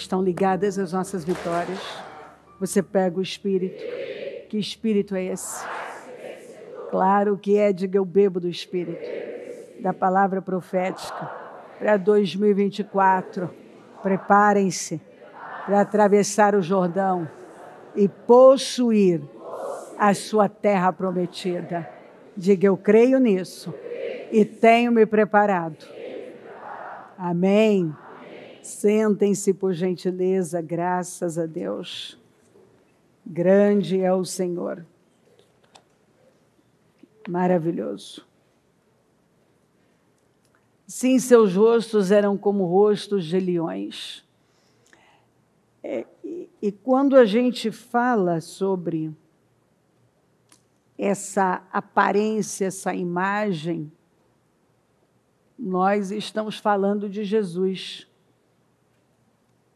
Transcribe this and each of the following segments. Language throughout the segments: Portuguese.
estão ligadas às nossas vitórias. Você pega o Espírito. Que Espírito é esse? Claro que é, diga, eu bebo do Espírito, da palavra profética. Para 2024, preparem-se para atravessar o Jordão e possuir a sua terra prometida. Diga, eu creio nisso e tenho me preparado. Amém. Sentem-se, por gentileza, graças a Deus. Grande é o Senhor. Maravilhoso. Sim, seus rostos eram como rostos de leões. E quando a gente fala sobre essa aparência, essa imagem, nós estamos falando de Jesus.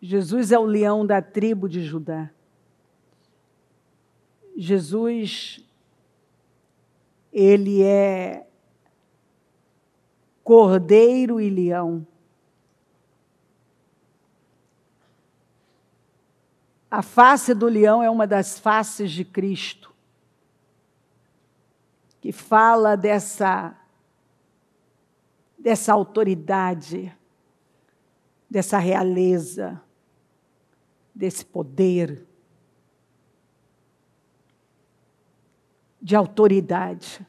Jesus é o leão da tribo de Judá. Jesus, ele é cordeiro e leão. A face do leão é uma das faces de Cristo, que fala dessa autoridade, dessa realeza, desse poder, de autoridade.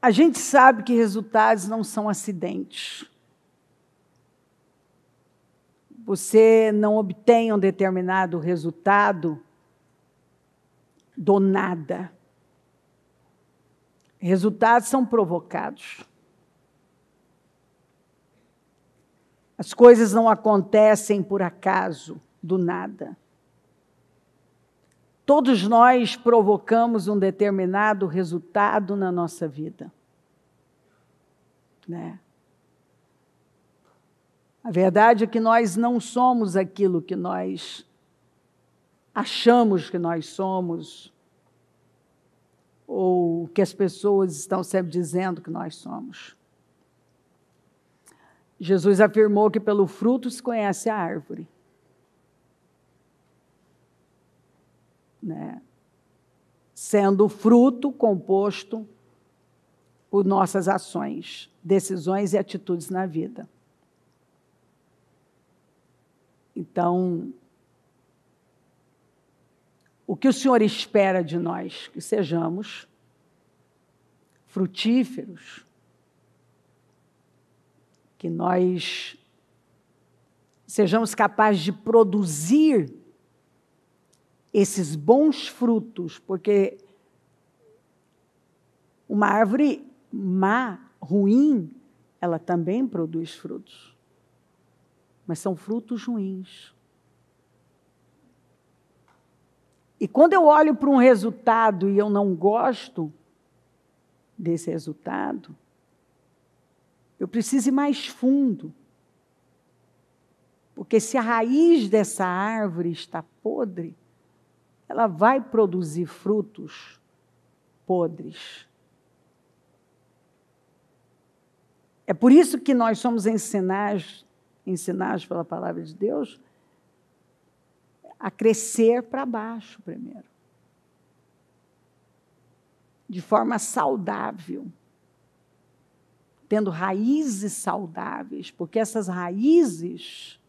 A gente sabe que resultados não são acidentes. Você não obtém um determinado resultado do nada. Resultados são provocados. As coisas não acontecem por acaso, do nada. Todos nós provocamos um determinado resultado na nossa vida. Né? A verdade é que nós não somos aquilo que nós achamos que nós somos, ou que as pessoas estão sempre dizendo que nós somos. Jesus afirmou que pelo fruto se conhece a árvore. Né? Sendo o fruto composto por nossas ações, decisões e atitudes na vida. Então, o que o Senhor espera de nós? Que sejamos frutíferos, que nós sejamos capazes de produzir esses bons frutos, porque uma árvore má, ruim, ela também produz frutos, mas são frutos ruins. E quando eu olho para um resultado e eu não gosto desse resultado, eu preciso ir mais fundo, porque se a raiz dessa árvore está podre, ela vai produzir frutos podres. É por isso que nós somos ensinados pela palavra de Deus a crescer para baixo primeiro. De forma saudável. Tendo raízes saudáveis, porque essas raízes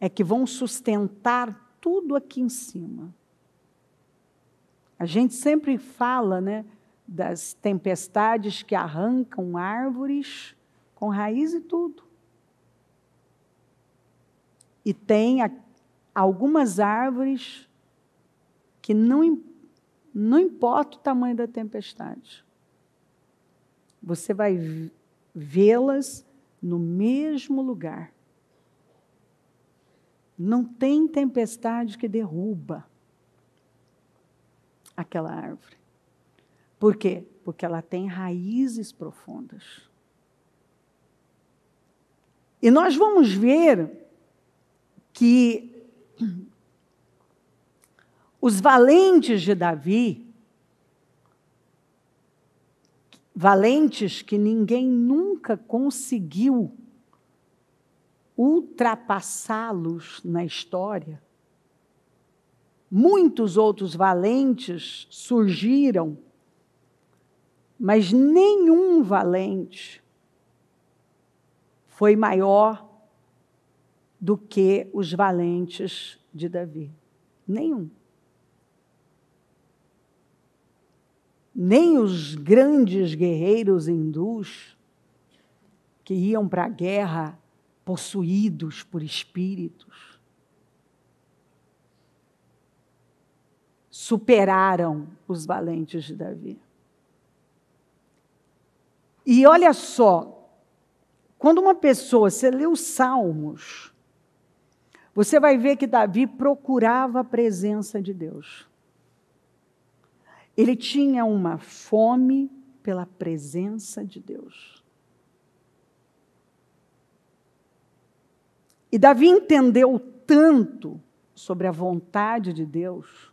é que vão sustentar tudo aqui em cima. A gente sempre fala, né, das tempestades que arrancam árvores com raiz e tudo. E tem algumas árvores que não importa o tamanho da tempestade. Você vai vê-las no mesmo lugar. Não tem tempestade que derruba aquela árvore. Por quê? Porque ela tem raízes profundas. E nós vamos ver que os valentes de Davi, valentes que ninguém nunca conseguiu ultrapassá-los na história. Muitos outros valentes surgiram, mas nenhum valente foi maior do que os valentes de Davi. Nenhum. Nem os grandes guerreiros hindus que iam para a guerra possuídos por espíritos superaram os valentes de Davi. E olha só, quando uma pessoa, você lê os Salmos, você vai ver que Davi procurava a presença de Deus. Ele tinha uma fome pela presença de Deus. E Davi entendeu tanto sobre a vontade de Deus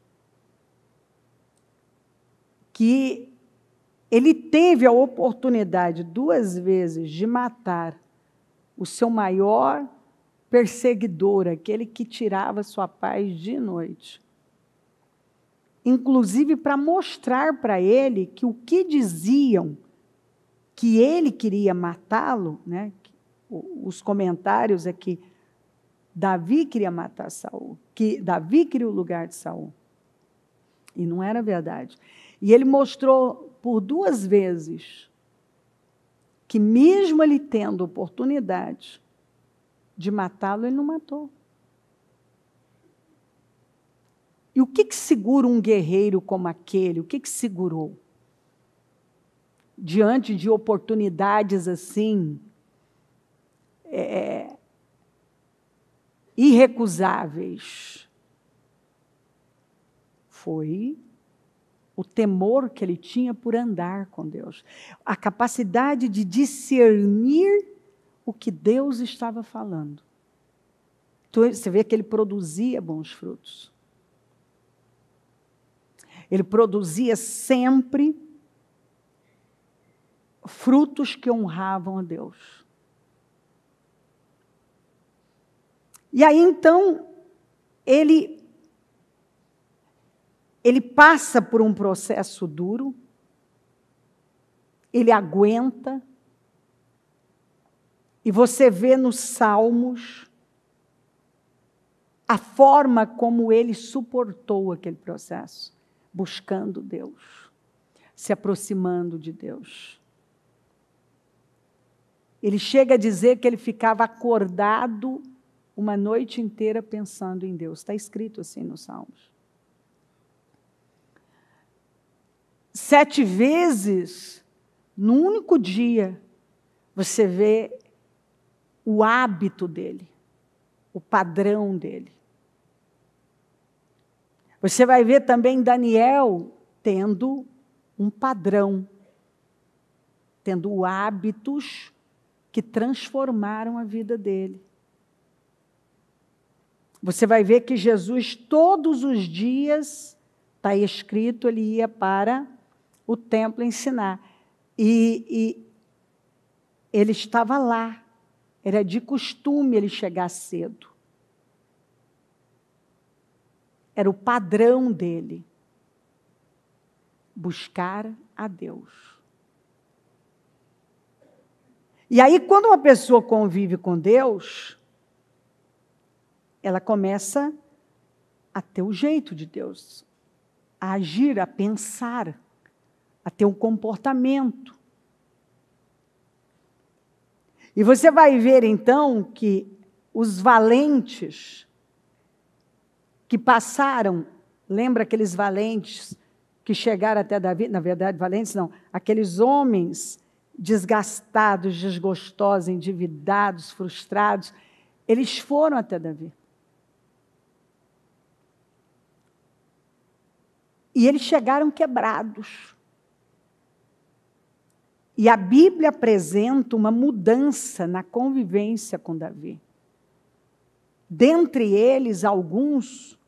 que ele teve a oportunidade 2 vezes de matar o seu maior perseguidor, aquele que tirava sua paz de noite. Inclusive para mostrar para ele que o que diziam que ele queria matá-lo, né? Os comentários é que Davi queria matar Saul, que Davi queria o lugar de Saul. E não era verdade. E ele mostrou por 2 vezes que mesmo ele tendo oportunidade de matá-lo, ele não matou. E o que segura um guerreiro como aquele? O que segurou? Diante de oportunidades assim, irrecusáveis, foi o temor que ele tinha por andar com Deus. A capacidade de discernir o que Deus estava falando. Então, você vê que ele produzia bons frutos. Ele produzia sempre frutos que honravam a Deus. E aí, então, ele passa por um processo duro, ele aguenta, e você vê nos Salmos a forma como ele suportou aquele processo, buscando Deus, se aproximando de Deus. Ele chega a dizer que ele ficava acordado uma noite inteira pensando em Deus. Está escrito assim nos Salmos. 7 vezes, num único dia, você vê o hábito dele, o padrão dele. Você vai ver também Daniel tendo um padrão, tendo hábitos que transformaram a vida dele. Você vai ver que Jesus, todos os dias, está escrito, ele ia para o templo ensinar. E ele estava lá. Era de costume ele chegar cedo. Era o padrão dele. Buscar a Deus. E aí, quando uma pessoa convive com Deus, ela começa a ter o jeito de Deus, a agir, a pensar, a ter um comportamento. E você vai ver, então, que os valentes que passaram, lembra aqueles valentes que chegaram até Davi? Na verdade, valentes não, aqueles homens desgastados, desgostosos, endividados, frustrados, eles foram até Davi. E eles chegaram quebrados. E a Bíblia apresenta uma mudança na convivência com Davi. Dentre eles, alguns,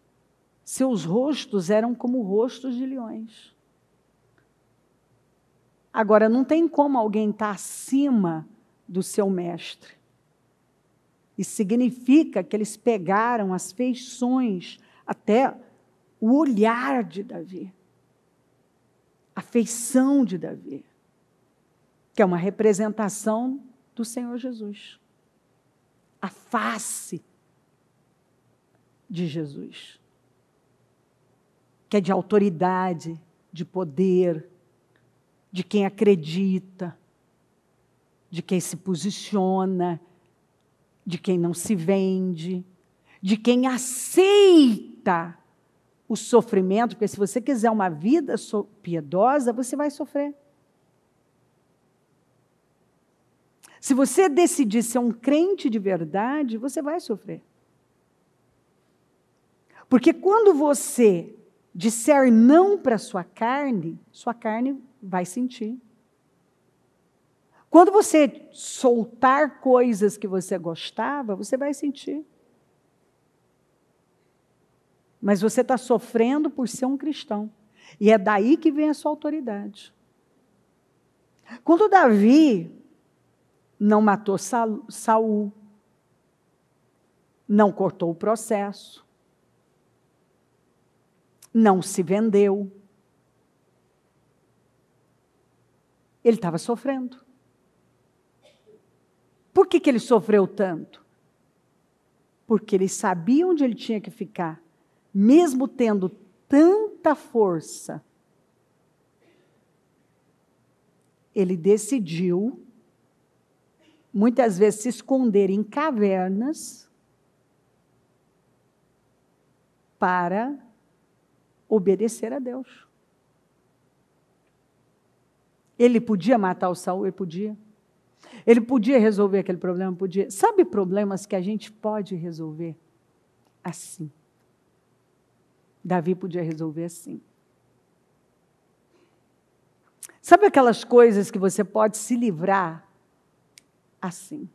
seus rostos eram como rostos de leões. Agora, não tem como alguém estar acima do seu mestre E significa que eles pegaram as feições, até o olhar de Davi, a feição de Davi, que é uma representação do Senhor Jesus. A face de Jesus, que é de autoridade, de poder, de quem acredita, de quem se posiciona, de quem não se vende, de quem aceita o sofrimento, porque se você quiser uma vida piedosa, você vai sofrer. Se você decidir ser um crente de verdade, você vai sofrer. Porque quando você disser não para sua carne vai sentir. Quando você soltar coisas que você gostava, você vai sentir. Mas você está sofrendo por ser um cristão. E é daí que vem a sua autoridade. Quando Davi não matou Saul, não cortou o processo, não se vendeu, ele estava sofrendo. Por que ele sofreu tanto? Porque ele sabia onde ele tinha que ficar, mesmo tendo tanta força. Ele decidiu, muitas vezes, se esconder em cavernas para obedecer a Deus. Ele podia matar o Saul? Ele podia. Ele podia resolver aquele problema? Podia. Sabe problemas que a gente pode resolver assim? Davi podia resolver assim. Sabe aquelas coisas que você pode se livrar assim?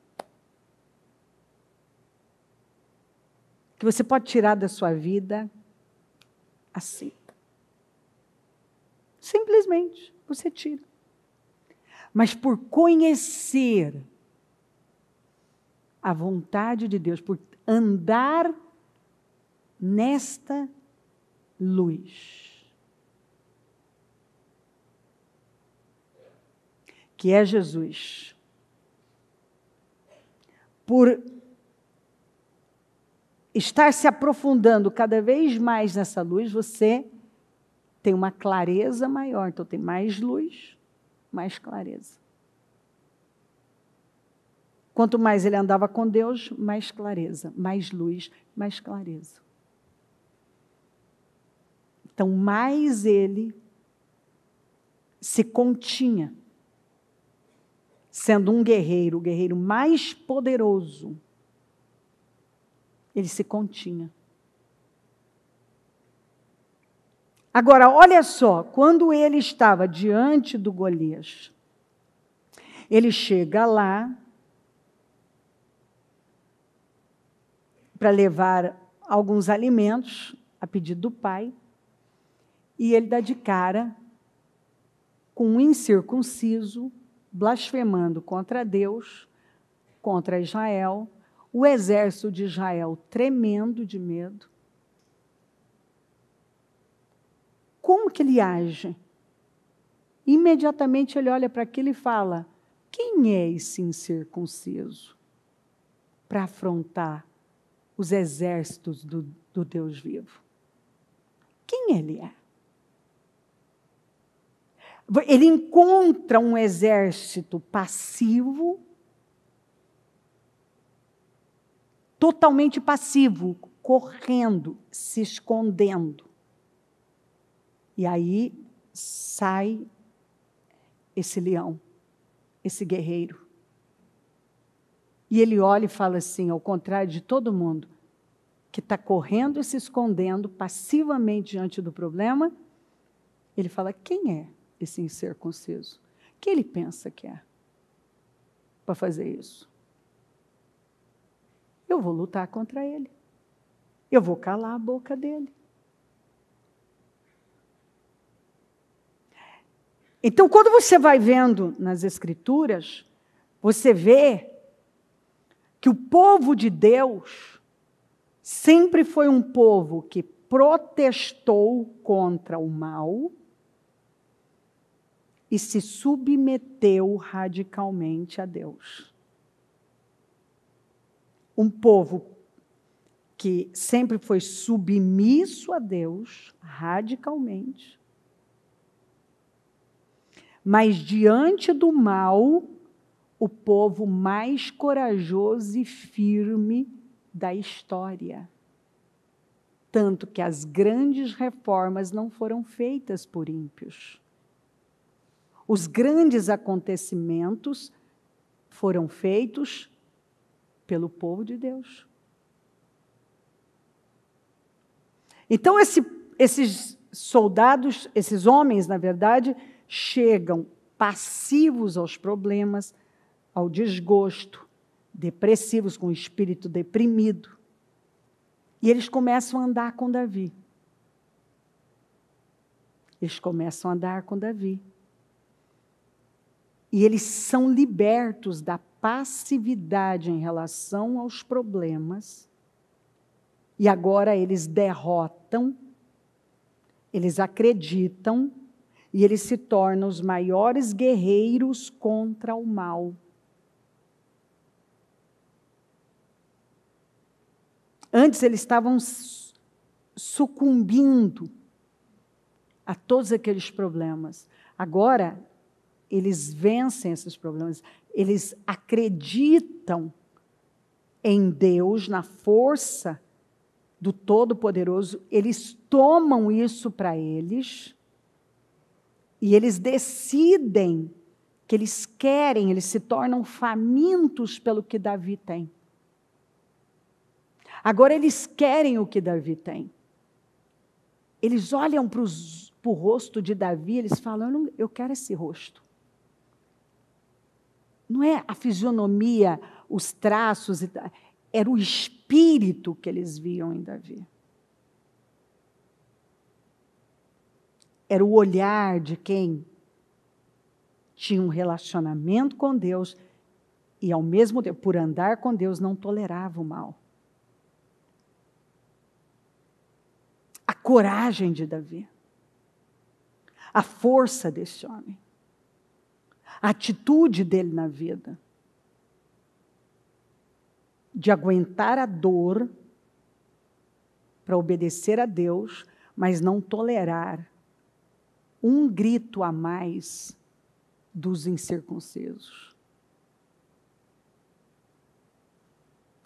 Que você pode tirar da sua vida assim. Simplesmente, você tira. Mas por conhecer a vontade de Deus, por andar nesta luz, que é Jesus, por estar se aprofundando cada vez mais nessa luz, você tem uma clareza maior. Então, tem mais luz, mais clareza. Quanto mais ele andava com Deus, mais clareza, mais luz, mais clareza. Então, mais ele se continha, sendo um guerreiro, o guerreiro mais poderoso, ele se continha. Agora, olha só, quando ele estava diante do Golias, ele chega lá para levar alguns alimentos a pedido do pai, e ele dá de cara com um incircunciso, blasfemando contra Deus, contra Israel, o exército de Israel tremendo de medo. Como que ele age? Imediatamente ele olha para aquilo e fala: quem é esse incircunciso para afrontar os exércitos do Deus vivo? Quem ele é? Ele encontra um exército passivo, totalmente passivo, correndo, se escondendo. E aí sai esse leão, esse guerreiro. E ele olha e fala assim, ao contrário de todo mundo, que está correndo e se escondendo passivamente diante do problema, ele fala: quem é esse incircunciso? Quem ele pensa que é para fazer isso? Eu vou lutar contra ele. Eu vou calar a boca dele. Então, quando você vai vendo nas Escrituras, você vê que o povo de Deus sempre foi um povo que protestou contra o mal e se submeteu radicalmente a Deus. Um povo que sempre foi submisso a Deus, radicalmente, mas diante do mal, o povo mais corajoso e firme da história. Tanto que as grandes reformas não foram feitas por ímpios. Os grandes acontecimentos foram feitos pelo povo de Deus. Então, esses soldados, esses homens, na verdade, chegam passivos aos problemas, ao desgosto, depressivos, com o espírito deprimido. E eles começam a andar com Davi. Eles começam a andar com Davi. E eles são libertos da passividade em relação aos problemas. E agora eles derrotam, eles acreditam, e eles se tornam os maiores guerreiros contra o mal. Antes eles estavam sucumbindo a todos aqueles problemas. Agora, eles vencem esses problemas. Eles acreditam em Deus, na força do Todo-Poderoso. Eles tomam isso para eles e eles decidem que eles querem, eles se tornam famintos pelo que Davi tem. Agora eles querem o que Davi tem. Eles olham para o rosto de Davi, eles falam, eu quero esse rosto. Não é a fisionomia, os traços, era o espírito que eles viam em Davi. Era o olhar de quem tinha um relacionamento com Deus e, ao mesmo tempo, por andar com Deus, não tolerava o mal. A coragem de Davi, a força desse homem, a atitude dele na vida, de aguentar a dor para obedecer a Deus, mas não tolerar um grito a mais dos incircuncisos.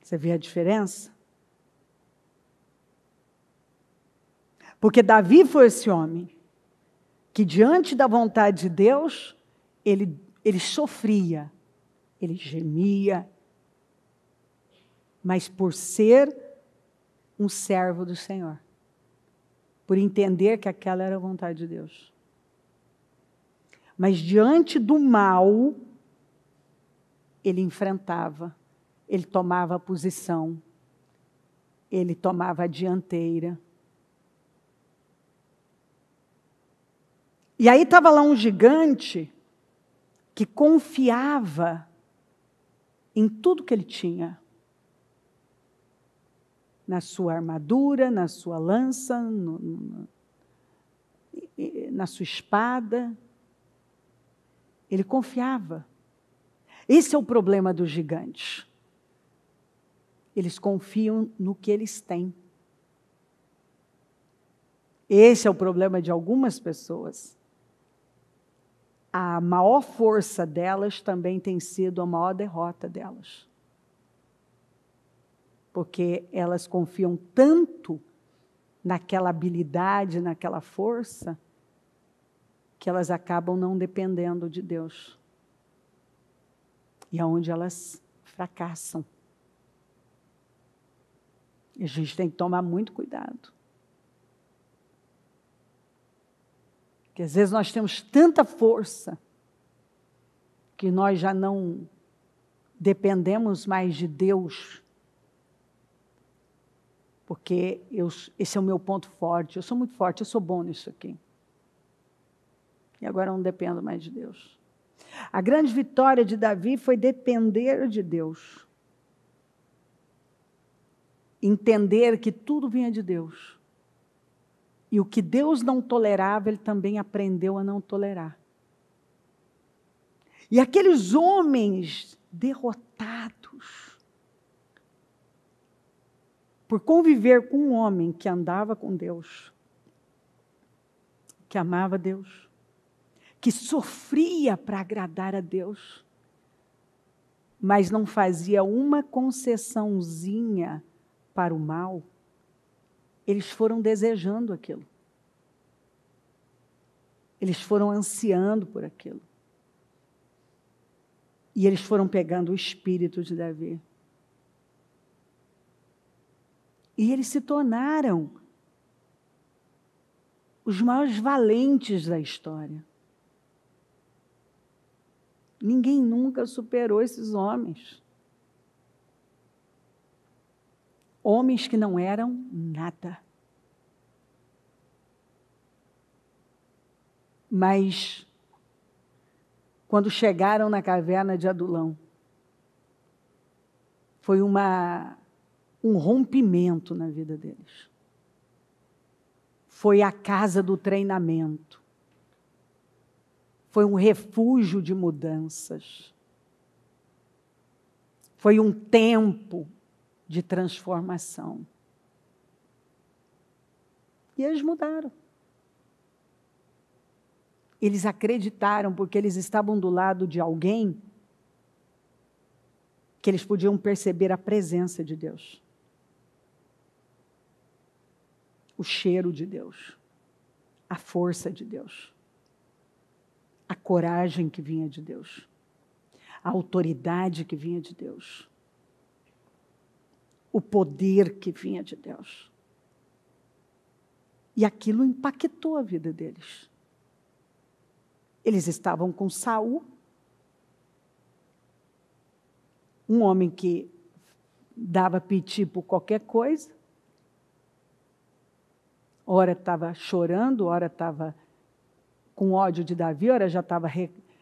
Você vê a diferença? Porque Davi foi esse homem que, diante da vontade de Deus, ele sofria, ele gemia, mas por ser um servo do Senhor, por entender que aquela era a vontade de Deus. Mas diante do mal, ele enfrentava, ele tomava posição, ele tomava a dianteira. E aí estava lá um gigante que confiava em tudo que ele tinha. Na sua armadura, na sua lança, na sua espada. Ele confiava. Esse é o problema dos gigantes. Eles confiam no que eles têm. Esse é o problema de algumas pessoas. A maior força delas também tem sido a maior derrota delas. Porque elas confiam tanto naquela habilidade, naquela força, que elas acabam não dependendo de Deus. E é onde elas fracassam. E a gente tem que tomar muito cuidado. Porque às vezes nós temos tanta força que nós já não dependemos mais de Deus. Porque esse é o meu ponto forte. Eu sou muito forte, eu sou bom nisso aqui. E agora eu não dependo mais de Deus. A grande vitória de Davi foi depender de Deus. entender que tudo vinha de Deus. E o que Deus não tolerava, ele também aprendeu a não tolerar. E aqueles homens derrotados, por conviver com um homem que andava com Deus, que amava Deus, que sofria para agradar a Deus, mas não fazia uma concessãozinha para o mal, eles foram desejando aquilo. Eles foram ansiando por aquilo. E eles foram pegando o espírito de Davi. E eles se tornaram os maiores valentes da história. Ninguém nunca superou esses homens. Homens que não eram nada. Mas, quando chegaram na caverna de Adulão, foi um rompimento na vida deles. Foi a casa do treinamento. Foi um refúgio de mudanças. Foi um tempo de transformação. E eles mudaram. Eles acreditaram porque eles estavam do lado de alguém que eles podiam perceber a presença de Deus. O cheiro de Deus. A força de Deus. A coragem que vinha de Deus. A autoridade que vinha de Deus. O poder que vinha de Deus. E aquilo impactou a vida deles. Eles estavam com Saul, um homem que dava piti por qualquer coisa. Ora estava chorando, ora estava com ódio de Davi, ora já estava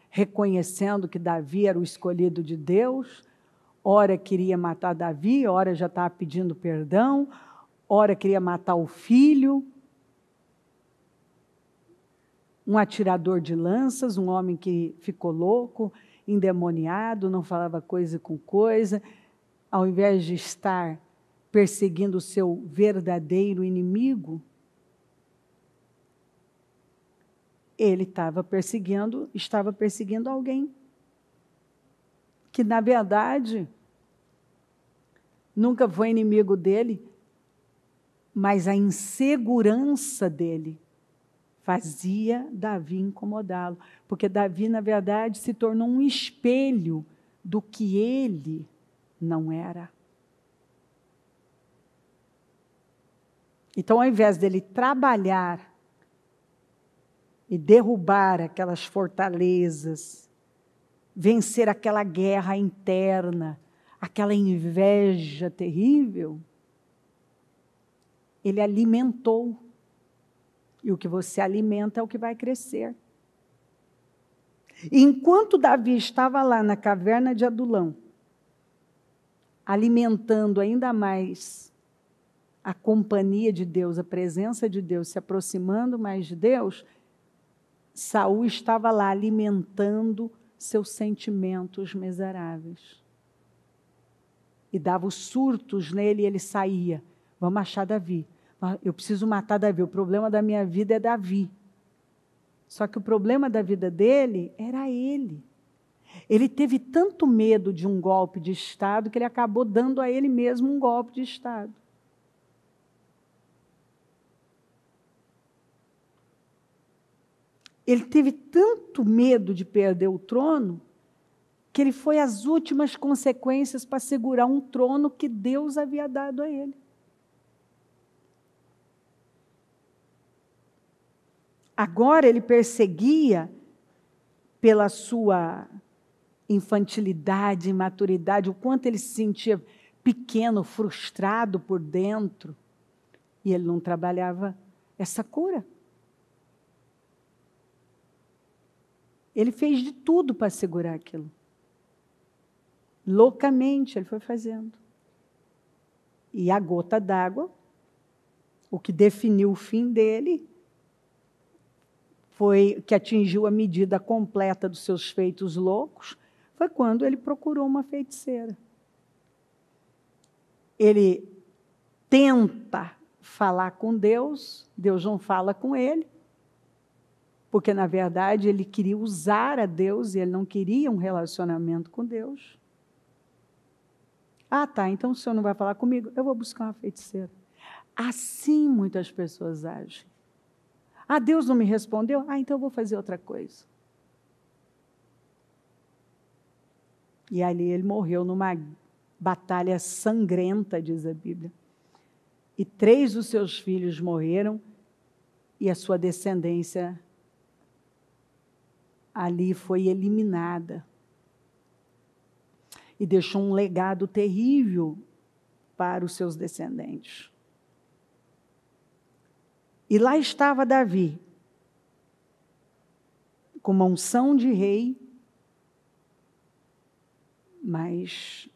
reconhecendo que Davi era o escolhido de Deus, ora queria matar Davi, ora já estava pedindo perdão, ora queria matar o filho. Um atirador de lanças, um homem que ficou louco, endemoniado, não falava coisa com coisa, ao invés de estar perseguindo o seu verdadeiro inimigo, ele estava perseguindo alguém que, na verdade, nunca foi inimigo dele, mas a insegurança dele fazia Davi incomodá-lo, porque Davi, na verdade, se tornou um espelho do que ele não era. Então, ao invés dele trabalhar e derrubar aquelas fortalezas, vencer aquela guerra interna, aquela inveja terrível, ele alimentou. E o que você alimenta é o que vai crescer. E enquanto Davi estava lá na caverna de Adulão, alimentando ainda mais a companhia de Deus, a presença de Deus, se aproximando mais de Deus, Saul estava lá alimentando seus sentimentos miseráveis. E dava os surtos nele e ele saía. Vamos achar Davi. Eu preciso matar Davi. O problema da minha vida é Davi. Só que o problema da vida dele era ele. Ele teve tanto medo de um golpe de Estado que ele acabou dando a ele mesmo um golpe de Estado. Ele teve tanto medo de perder o trono que ele foi às últimas consequências para segurar um trono que Deus havia dado a ele. Agora ele perseguia, pela sua infantilidade, imaturidade, o quanto ele se sentia pequeno, frustrado por dentro, e ele não trabalhava essa cura. Ele fez de tudo para segurar aquilo. Loucamente ele foi fazendo. E a gota d'água, o que definiu o fim dele, foi que atingiu a medida completa dos seus feitos loucos, foi quando ele procurou uma feiticeira. Ele tenta falar com Deus, Deus não fala com ele, porque, na verdade, ele queria usar a Deus e ele não queria um relacionamento com Deus. Ah, tá, então o senhor não vai falar comigo? Eu vou buscar uma feiticeira. Assim muitas pessoas agem. Ah, Deus não me respondeu? Ah, então eu vou fazer outra coisa. E ali ele morreu numa batalha sangrenta, diz a Bíblia. E 3 dos seus filhos morreram e a sua descendência ali foi eliminada. E deixou um legado terrível para os seus descendentes. E lá estava Davi, com uma unção de rei, mas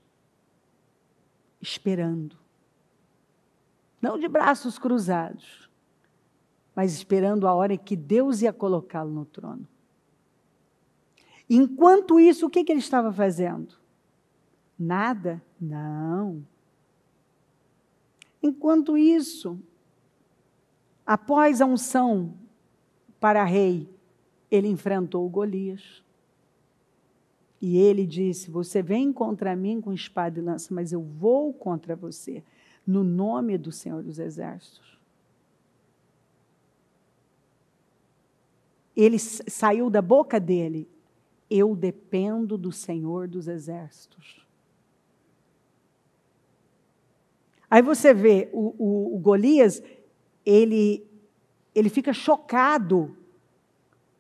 esperando. Não de braços cruzados, mas esperando a hora em que Deus ia colocá-lo no trono. Enquanto isso, o que ele estava fazendo? Nada? Não. Enquanto isso, após a unção para rei, ele enfrentou Golias. E ele disse: você vem contra mim com espada e lança, mas eu vou contra você, no nome do Senhor dos Exércitos. Ele saiu da boca dele: eu dependo do Senhor dos Exércitos. Aí você vê o Golias, ele fica chocado.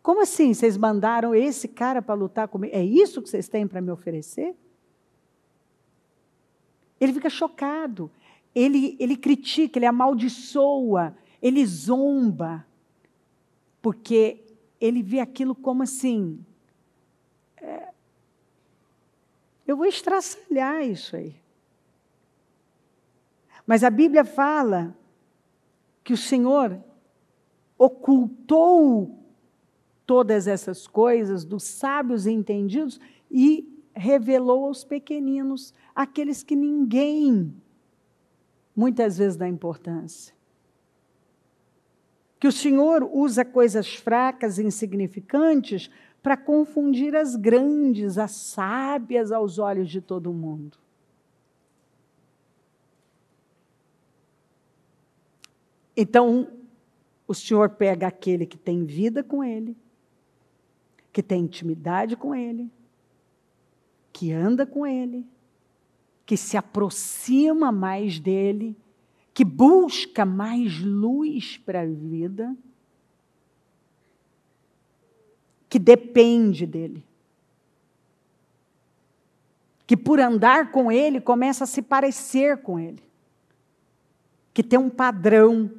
Como assim? Vocês mandaram esse cara para lutar comigo? É isso que vocês têm para me oferecer? Ele fica chocado. Ele critica, ele amaldiçoa, ele zomba. Porque ele vê aquilo como assim, eu vou estraçalhar isso aí. Mas a Bíblia fala que o Senhor ocultou todas essas coisas dos sábios e entendidos e revelou aos pequeninos, aqueles que ninguém muitas vezes dá importância. Que o Senhor usa coisas fracas e insignificantes para confundir as grandes, as sábias aos olhos de todo mundo. Então, o Senhor pega aquele que tem vida com Ele, que tem intimidade com Ele, que anda com Ele, que se aproxima mais dEle, que busca mais luz para a vida, que depende dEle, que por andar com Ele começa a se parecer com Ele, que tem um padrão,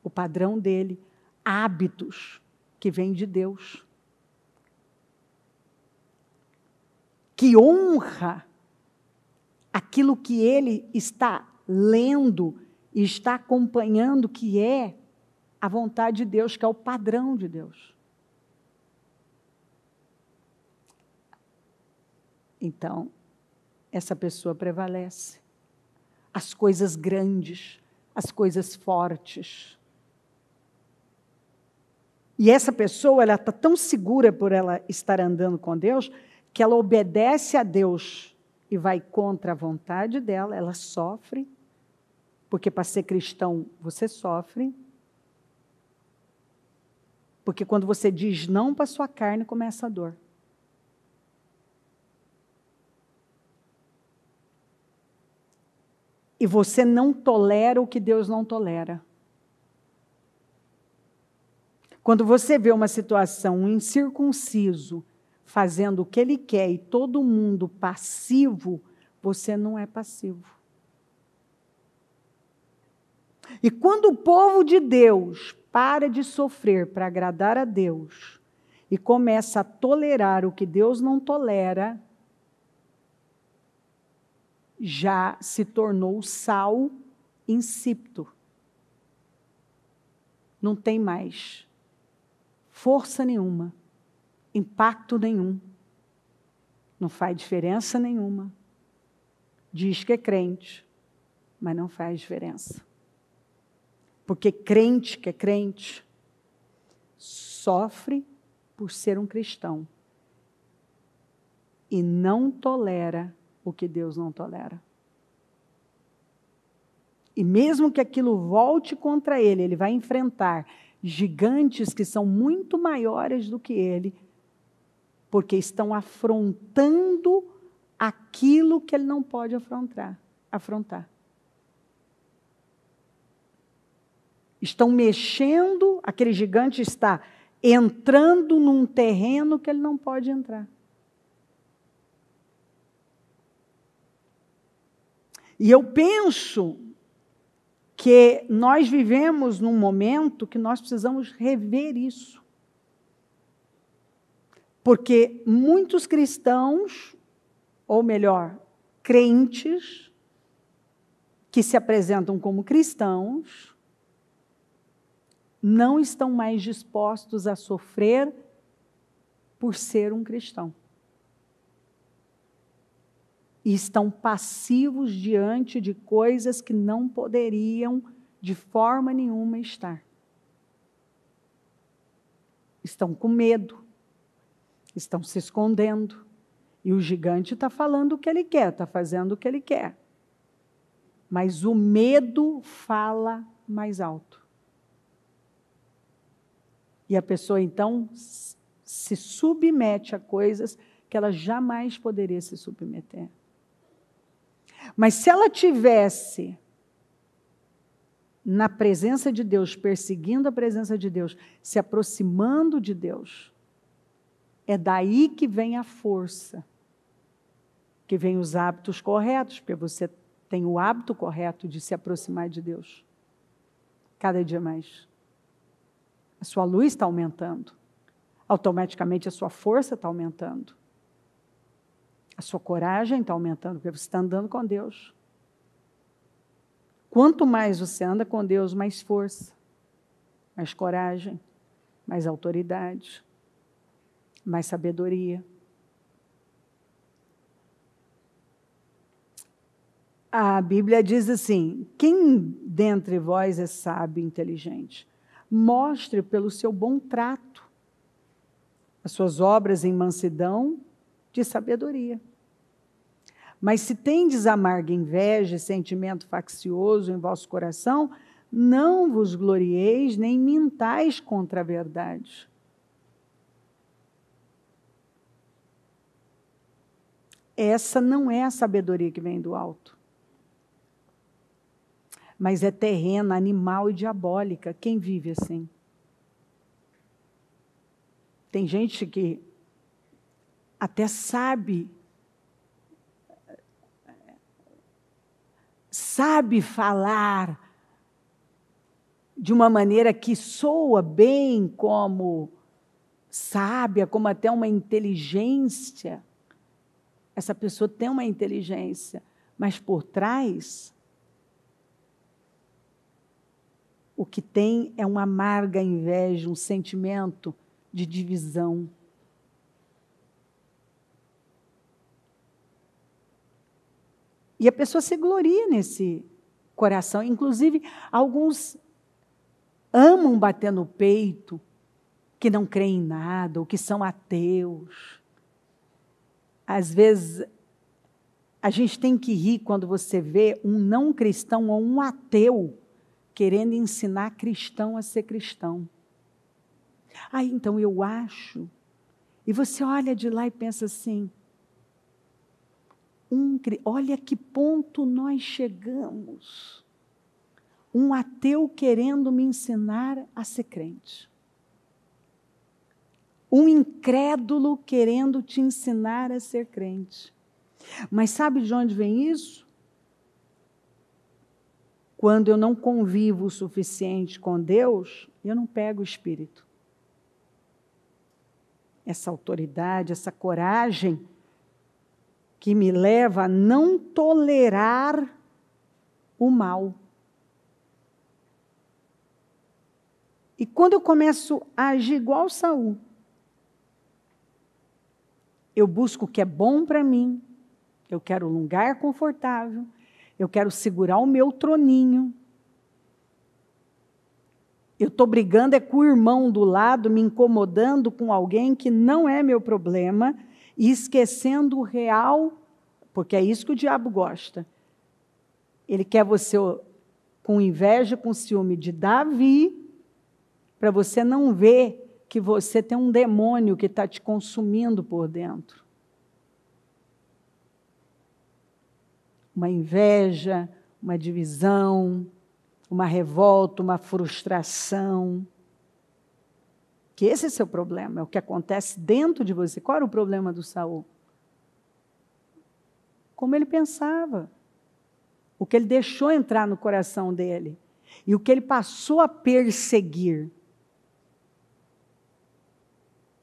o padrão dEle, hábitos que vêm de Deus, que honra aquilo que ele está lendo e está acompanhando, que é a vontade de Deus, que é o padrão de Deus. Então, essa pessoa prevalece. As coisas grandes, as coisas fortes. E essa pessoa, ela está tão segura por ela estar andando com Deus, que ela obedece a Deus e vai contra a vontade dela, ela sofre, porque para ser cristão você sofre, porque quando você diz não para a sua carne, começa a dor. E você não tolera o que Deus não tolera. Quando você vê uma situação, um incircunciso, fazendo o que ele quer e todo mundo passivo, você não é passivo. E quando o povo de Deus para de sofrer para agradar a Deus e começa a tolerar o que Deus não tolera, já se tornou sal insípido. Não tem mais força nenhuma, impacto nenhum, não faz diferença nenhuma. Diz que é crente, mas não faz diferença. Porque crente que é crente sofre por ser um cristão e não tolera o que Deus não tolera. E mesmo que aquilo volte contra ele, ele vai enfrentar gigantes que são muito maiores do que ele, porque estão afrontando aquilo que ele não pode afrontar. Estão mexendo, aquele gigante está entrando num terreno que ele não pode entrar. E eu penso que nós vivemos num momento que nós precisamos rever isso. Porque muitos cristãos, ou melhor, crentes, que se apresentam como cristãos, não estão mais dispostos a sofrer por ser um cristão. E estão passivos diante de coisas que não poderiam, de forma nenhuma, estar. Estão com medo, estão se escondendo. E o gigante está falando o que ele quer, está fazendo o que ele quer. Mas o medo fala mais alto. E a pessoa, então, se submete a coisas que ela jamais poderia se submeter. Mas se ela tivesse na presença de Deus, perseguindo a presença de Deus, se aproximando de Deus, é daí que vem a força, que vem os hábitos corretos, porque você tem o hábito correto de se aproximar de Deus. Cada dia mais. A sua luz está aumentando. Automaticamente a sua força está aumentando. A sua coragem está aumentando, porque você está andando com Deus. Quanto mais você anda com Deus, mais força, mais coragem, mais autoridade, mais sabedoria. A Bíblia diz assim: quem dentre vós é sábio e inteligente? Mostre pelo seu bom trato as suas obras em mansidão de sabedoria. Mas se tendes amarga inveja e sentimento faccioso em vosso coração, não vos glorieis nem mintais contra a verdade. Essa não é a sabedoria que vem do alto. Mas é terrena, animal e diabólica. Quem vive assim? Tem gente que até sabe falar de uma maneira que soa bem como sábia, como até uma inteligência. Essa pessoa tem uma inteligência, mas por trás, o que tem é uma amarga inveja, um sentimento de divisão. E a pessoa se gloria nesse coração. Inclusive, alguns amam bater no peito, que não creem em nada, ou que são ateus. Às vezes, a gente tem que rir quando você vê um não cristão ou um ateu querendo ensinar cristão a ser cristão. Então eu acho. E você olha de lá e pensa assim, olha que ponto nós chegamos. Um ateu querendo me ensinar a ser crente. Um incrédulo querendo te ensinar a ser crente. Mas sabe de onde vem isso? Quando eu não convivo o suficiente com Deus, eu não pego o Espírito. Essa autoridade, essa coragem que me leva a não tolerar o mal. E quando eu começo a agir igual Saul, eu busco o que é bom para mim, eu quero um lugar confortável, eu quero segurar o meu troninho. Eu estou brigando com o irmão do lado, me incomodando com alguém que não é meu problema e esquecendo o real, porque é isso que o diabo gosta. Ele quer você com inveja, com ciúme de Davi, para você não ver que você tem um demônio que está te consumindo por dentro. Uma inveja, uma divisão, uma revolta, uma frustração. Que esse é seu problema, é o que acontece dentro de você. Qual era o problema do Saul? Como ele pensava. O que ele deixou entrar no coração dele. E o que ele passou a perseguir.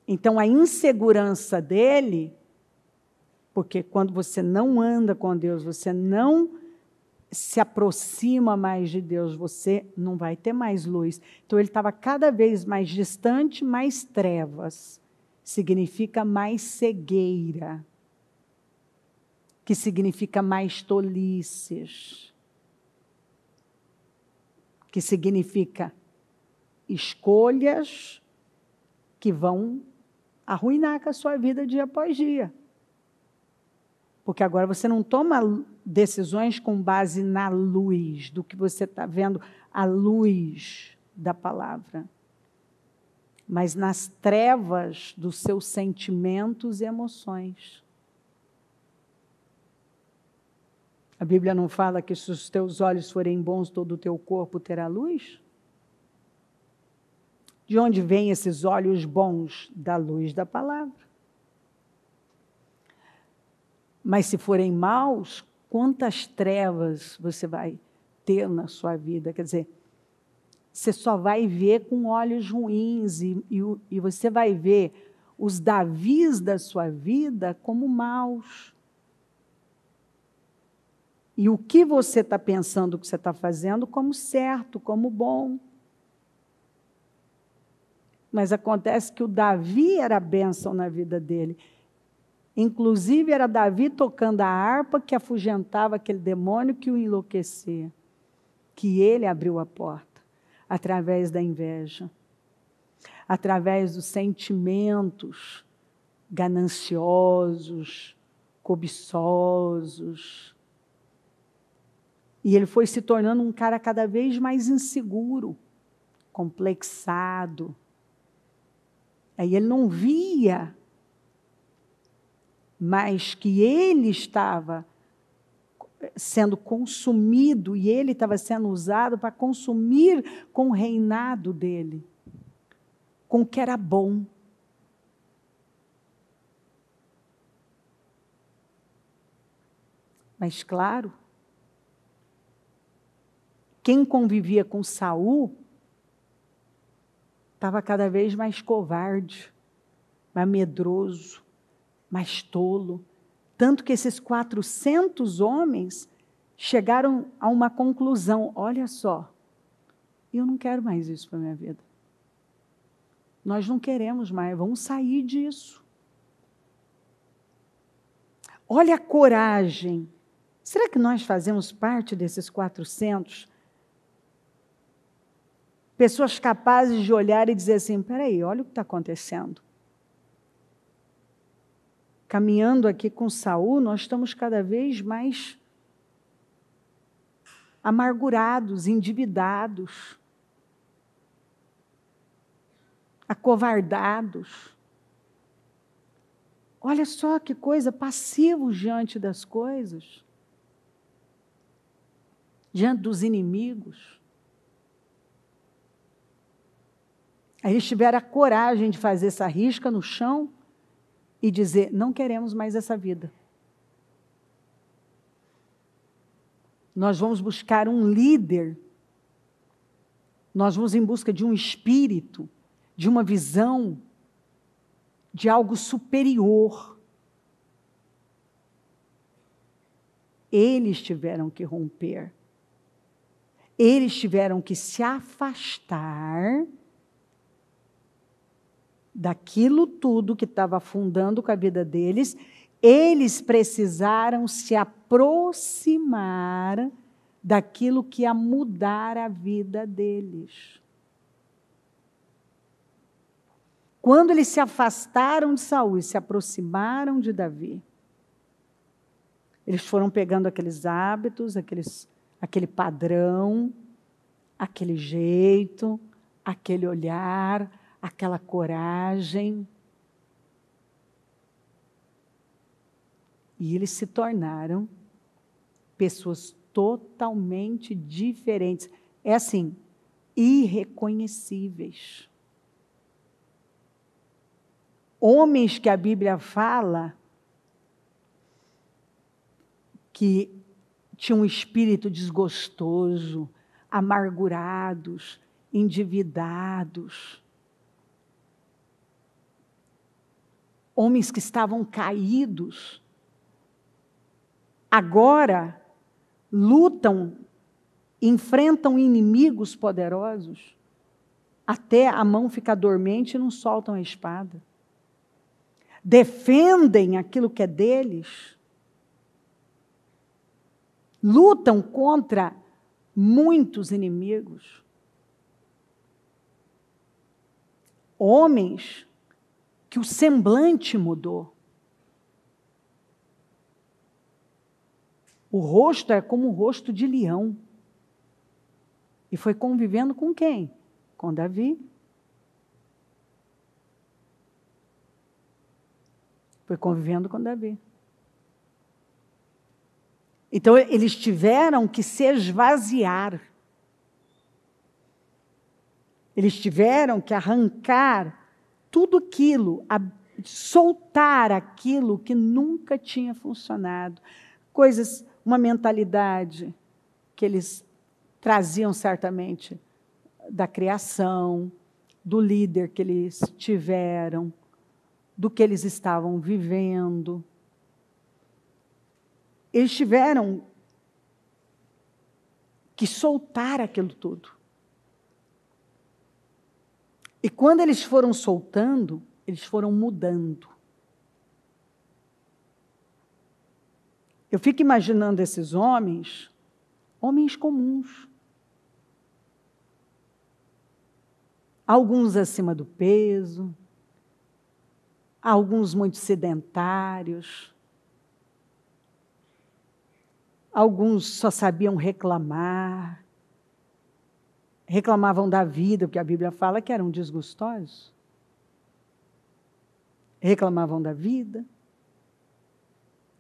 Então, a insegurança dele, porque quando você não anda com Deus, você não se aproxima mais de Deus, você não vai ter mais luz. Então, ele estava cada vez mais distante, mais trevas. Significa mais cegueira. Que significa mais tolices. Que significa escolhas que vão arruinar com a sua vida dia após dia. Porque agora você não toma decisões com base na luz, do que você está vendo, a luz da palavra, mas nas trevas dos seus sentimentos e emoções. A Bíblia não fala que se os teus olhos forem bons, todo o teu corpo terá luz? De onde vêm esses olhos bons? Da luz da palavra. Mas se forem maus, quantas trevas você vai ter na sua vida? Quer dizer, você só vai ver com olhos ruins e você vai ver os Davis da sua vida como maus. E o que você está pensando que você está fazendo como certo, como bom. Mas acontece que o Davi era a bênção na vida dele. Inclusive, era Davi tocando a harpa que afugentava aquele demônio que o enlouquecia. Que ele abriu a porta, através da inveja, através dos sentimentos gananciosos, cobiçosos. E ele foi se tornando um cara cada vez mais inseguro, complexado. Aí ele não via mas que ele estava sendo consumido e ele estava sendo usado para consumir com o reinado dele, com o que era bom. Mas, claro, quem convivia com Saul estava cada vez mais covarde, mais medroso, mais tolo. Tanto que esses 400 homens chegaram a uma conclusão. Olha só, eu não quero mais isso para a minha vida. Nós não queremos mais, vamos sair disso. Olha a coragem. Será que nós fazemos parte desses 400? Pessoas capazes de olhar e dizer assim, espera aí, olha o que está acontecendo. Caminhando aqui com Saul, nós estamos cada vez mais amargurados, endividados, acovardados. Olha só que coisa, passivos diante das coisas, diante dos inimigos. Aí eles tiveram a coragem de fazer essa risca no chão e dizer, não queremos mais essa vida. Nós vamos buscar um líder, nós vamos em busca de um espírito, de uma visão, de algo superior. Eles tiveram que romper, eles tiveram que se afastar daquilo tudo que estava afundando com a vida deles, eles precisaram se aproximar daquilo que ia mudar a vida deles. Quando eles se afastaram de Saul e se aproximaram de Davi, eles foram pegando aqueles hábitos, aquele padrão, aquele jeito, aquele olhar, aquela coragem. E eles se tornaram pessoas totalmente diferentes. É assim, irreconhecíveis. Homens que a Bíblia fala que tinham um espírito desgostoso, amargurados, endividados. Homens que estavam caídos. Agora lutam, enfrentam inimigos poderosos, até a mão ficar dormente e não soltam a espada. Defendem aquilo que é deles. Lutam contra muitos inimigos. Homens que o semblante mudou. O rosto é como o rosto de leão. E foi convivendo com quem? Com Davi. Foi convivendo com Davi. Então, eles tiveram que se esvaziar. Eles tiveram que arrancar tudo aquilo, soltar aquilo que nunca tinha funcionado. Coisas, uma mentalidade que eles traziam certamente da criação, do líder que eles tiveram, do que eles estavam vivendo. Eles tiveram que soltar aquilo tudo. E quando eles foram soltando, eles foram mudando. Eu fico imaginando esses homens comuns. Alguns acima do peso, alguns muito sedentários, alguns só sabiam reclamar, reclamavam da vida, porque a Bíblia fala que eram desgostosos. Reclamavam da vida,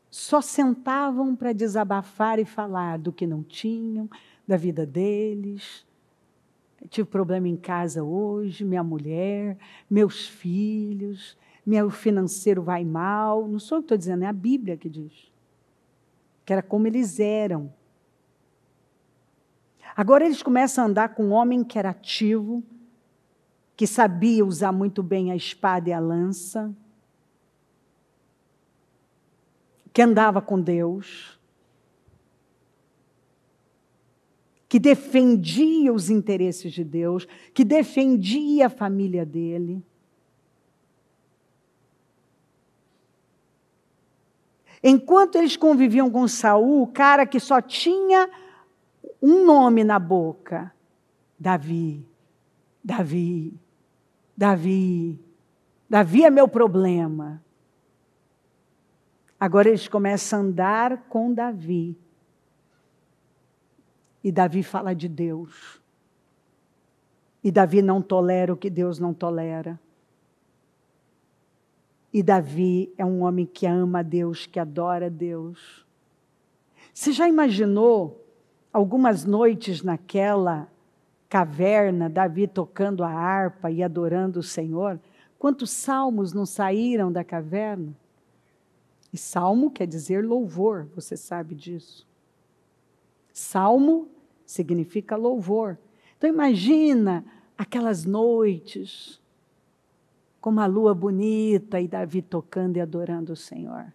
só sentavam para desabafar e falar do que não tinham, da vida deles. Tive problema em casa hoje, minha mulher, meus filhos, meu financeiro vai mal. Não sou eu que estou dizendo, é a Bíblia que diz. Que era como eles eram. Agora eles começam a andar com um homem que era ativo, que sabia usar muito bem a espada e a lança, que andava com Deus, que defendia os interesses de Deus, que defendia a família dele. Enquanto eles conviviam com Saul, o cara que só tinha um nome na boca, Davi, Davi, Davi, Davi é meu problema. Agora eles começam a andar com Davi. E Davi fala de Deus. E Davi não tolera o que Deus não tolera. E Davi é um homem que ama a Deus, que adora a Deus. Você já imaginou algumas noites naquela caverna, Davi tocando a harpa e adorando o Senhor? Quantos salmos não saíram da caverna? E salmo quer dizer louvor, você sabe disso. Salmo significa louvor. Então imagina aquelas noites, com uma lua bonita e Davi tocando e adorando o Senhor.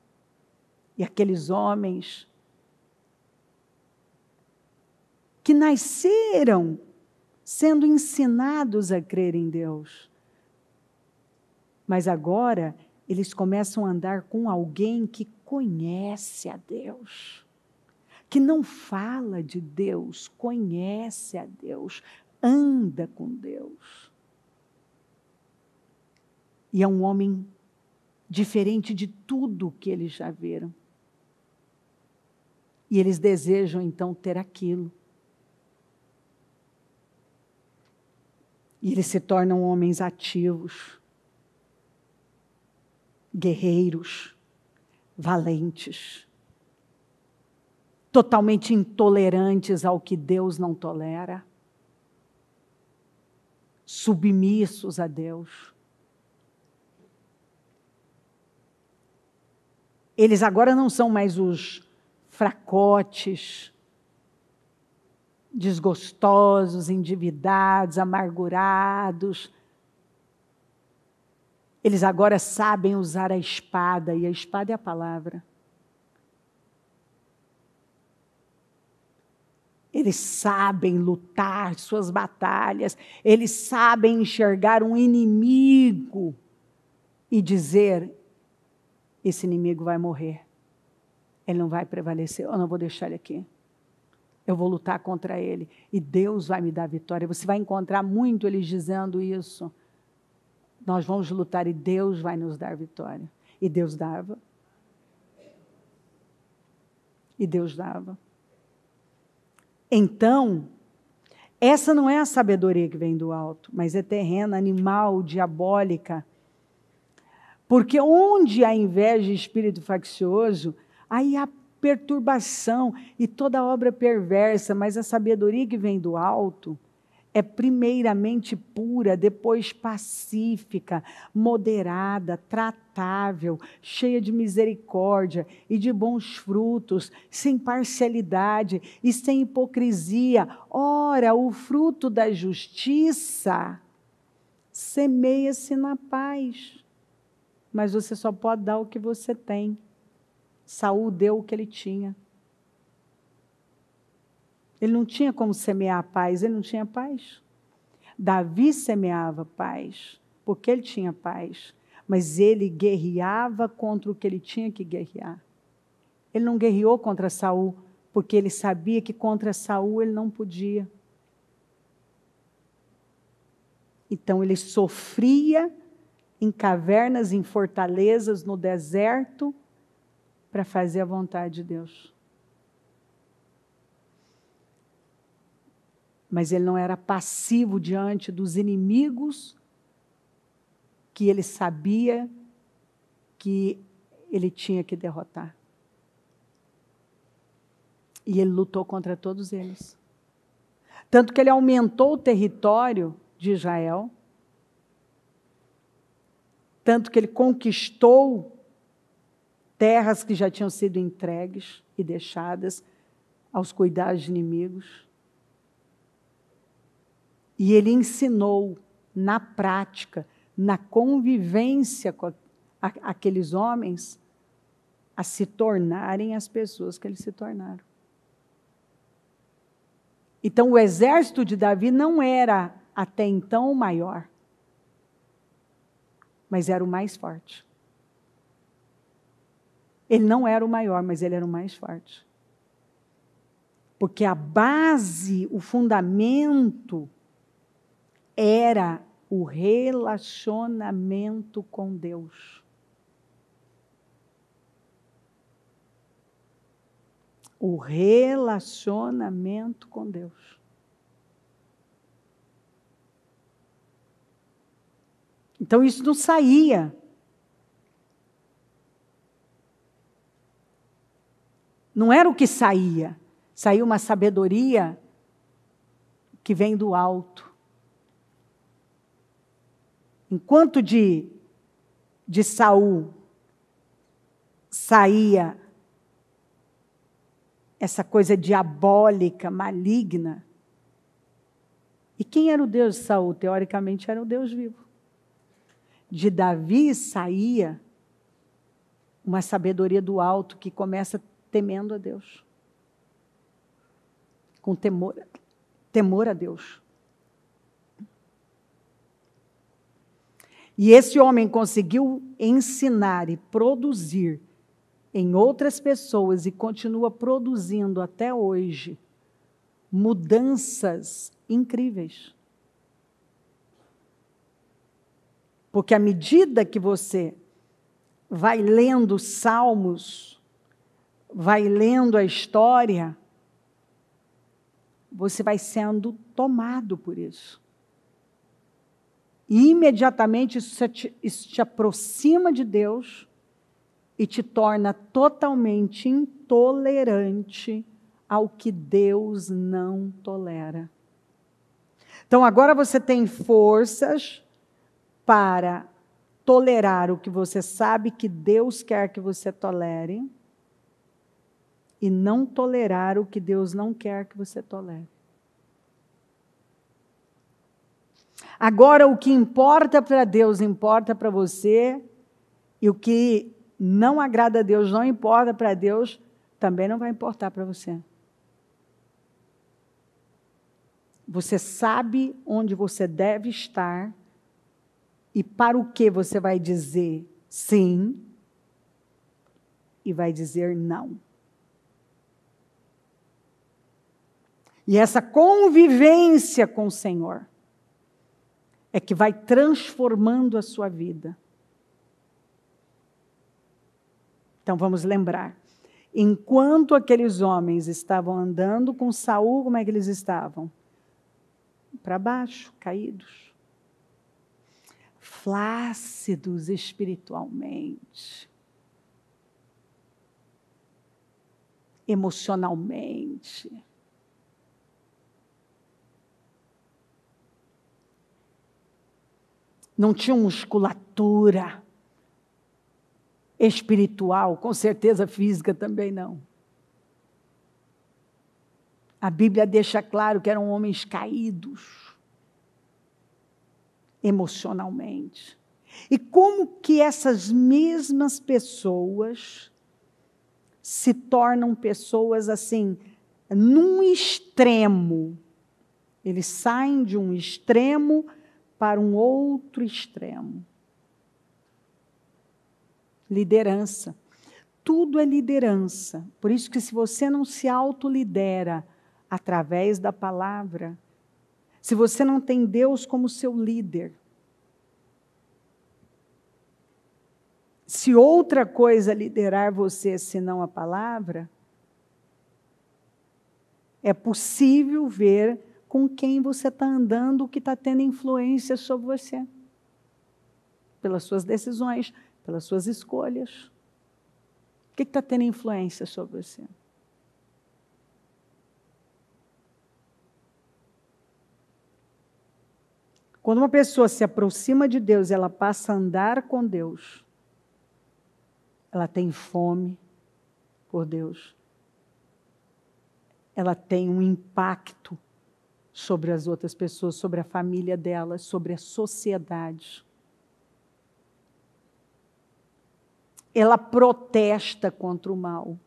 E aqueles homens que nasceram sendo ensinados a crer em Deus. Mas agora eles começam a andar com alguém que conhece a Deus, que não fala de Deus, conhece a Deus, anda com Deus. E é um homem diferente de tudo que eles já viram. E eles desejam, então, ter aquilo. E eles se tornam homens ativos, guerreiros, valentes, totalmente intolerantes ao que Deus não tolera, submissos a Deus. Eles agora não são mais os fracotes, desgostosos, endividados, amargurados. Eles agora sabem usar a espada, e a espada é a palavra. Eles sabem lutar suas batalhas, eles sabem enxergar um inimigo e dizer: esse inimigo vai morrer, ele não vai prevalecer, eu não vou deixar ele aqui. Eu vou lutar contra ele e Deus vai me dar vitória. Você vai encontrar muito eles dizendo isso. Nós vamos lutar e Deus vai nos dar vitória. E Deus dava. E Deus dava. Então, essa não é a sabedoria que vem do alto, mas é terrena, animal, diabólica. Porque onde há inveja e espírito faccioso, aí há perturbação e toda obra perversa, mas a sabedoria que vem do alto é primeiramente pura, depois pacífica, moderada, tratável, cheia de misericórdia e de bons frutos, sem parcialidade e sem hipocrisia. Ora, o fruto da justiça semeia-se na paz. Mas você só pode dar o que você tem. Saul deu o que ele tinha. Ele não tinha como semear a paz, ele não tinha paz. Davi semeava paz, porque ele tinha paz. Mas ele guerreava contra o que ele tinha que guerrear. Ele não guerreou contra Saul, porque ele sabia que contra Saul ele não podia. Então ele sofria em cavernas, em fortalezas, no deserto, para fazer a vontade de Deus. Mas ele não era passivo diante dos inimigos que ele sabia que ele tinha que derrotar. E ele lutou contra todos eles. Tanto que ele aumentou o território de Israel, tanto que ele conquistou terras que já tinham sido entregues e deixadas aos cuidados de inimigos. E ele ensinou na prática, na convivência com aqueles homens, a se tornarem as pessoas que eles se tornaram. Então o exército de Davi não era até então o maior, mas era o mais forte. Ele não era o maior, mas ele era o mais forte. Porque a base, o fundamento, era o relacionamento com Deus. O relacionamento com Deus. Então isso não saía. Não era o que saía. Saía uma sabedoria que vem do alto. Enquanto de Saul saía essa coisa diabólica, maligna. E quem era o Deus de Saul? Teoricamente era o Deus vivo. De Davi saía uma sabedoria do alto que começa temendo a Deus. Com temor a Deus. E esse homem conseguiu ensinar e produzir em outras pessoas e continua produzindo até hoje mudanças incríveis. Porque à medida que você vai lendo Salmos, vai lendo a história, você vai sendo tomado por isso. E imediatamente isso te aproxima de Deus e te torna totalmente intolerante ao que Deus não tolera. Então agora você tem forças para tolerar o que você sabe que Deus quer que você tolere e não tolerar o que Deus não quer que você tolere. Agora, o que importa para Deus, importa para você, e o que não agrada a Deus, não importa para Deus, também não vai importar para você. Você sabe onde você deve estar e para o que você vai dizer sim e vai dizer não. E essa convivência com o Senhor é que vai transformando a sua vida. Então vamos lembrar. Enquanto aqueles homens estavam andando com Saul, como é que eles estavam? Para baixo, caídos. Flácidos espiritualmente. Emocionalmente. Não tinham musculatura espiritual, com certeza física também não. A Bíblia deixa claro que eram homens caídos emocionalmente. E como que essas mesmas pessoas se tornam pessoas assim, num extremo. Eles saem de um extremo para um outro extremo. Liderança. Tudo é liderança. Por isso que se você não se autolidera através da palavra, se você não tem Deus como seu líder, se outra coisa liderar você senão a palavra, é possível ver com quem você está andando, o que está tendo influência sobre você. Pelas suas decisões, pelas suas escolhas. O que está tendo influência sobre você? Quando uma pessoa se aproxima de Deus, ela passa a andar com Deus, ela tem fome por Deus. Ela tem um impacto sobre as outras pessoas, sobre a família dela, sobre a sociedade. Ela protesta contra o mal.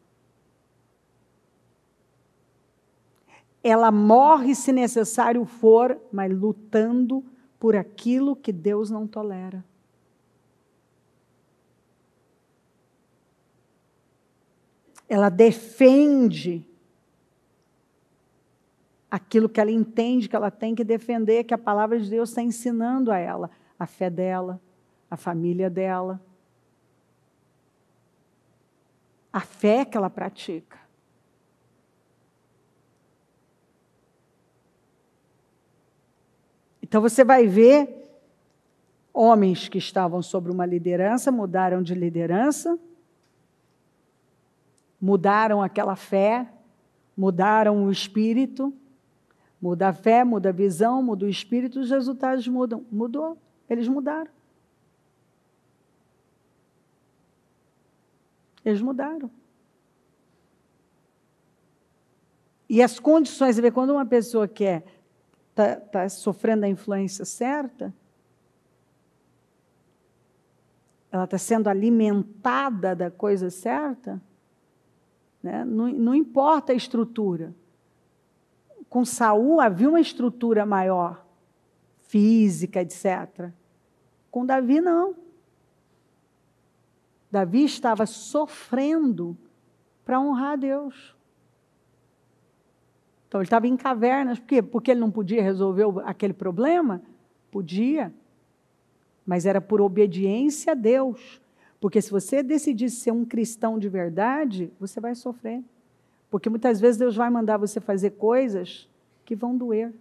Ela morre, se necessário for, mas lutando por aquilo que Deus não tolera. Ela defende aquilo que ela entende que ela tem que defender, que a palavra de Deus está ensinando a ela, a fé dela, a família dela, a fé que ela pratica. Então você vai ver homens que estavam sobre uma liderança, mudaram de liderança, mudaram aquela fé, mudaram o espírito, muda a fé, muda a visão, muda o espírito, os resultados mudam. Mudou, eles mudaram. Eles mudaram. E as condições, você vê, quando uma pessoa quer está sofrendo a influência certa, ela está sendo alimentada da coisa certa, né? Não importa a estrutura. Com Saul havia uma estrutura maior, física, etc. Com Davi, não. Davi estava sofrendo para honrar a Deus. Então, ele estava em cavernas. Por quê? Porque ele não podia resolver aquele problema? Podia. Mas era por obediência a Deus. Porque se você decidir ser um cristão de verdade, você vai sofrer. Porque muitas vezes Deus vai mandar você fazer coisas que vão doer.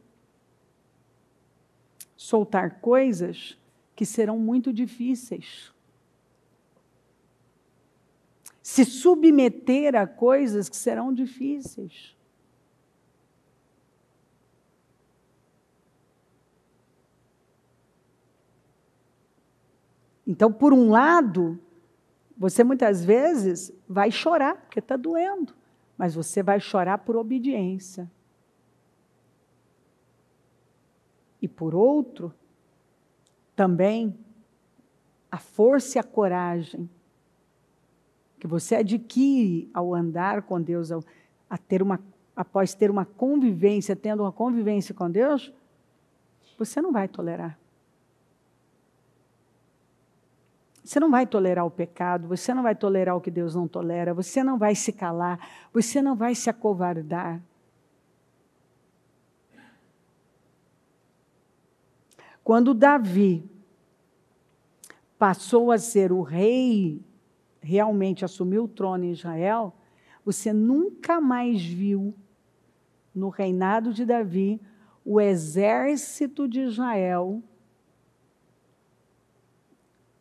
Soltar coisas que serão muito difíceis. Se submeter a coisas que serão difíceis. Então, por um lado, você muitas vezes vai chorar, porque está doendo, mas você vai chorar por obediência. E por outro, também, a força e a coragem que você adquire ao andar com Deus, após ter uma convivência, tendo uma convivência com Deus, você não vai tolerar. Você não vai tolerar o pecado, você não vai tolerar o que Deus não tolera, você não vai se calar, você não vai se acovardar. Quando Davi passou a ser o rei, realmente assumiu o trono em Israel, você nunca mais viu, no reinado de Davi, o exército de Israel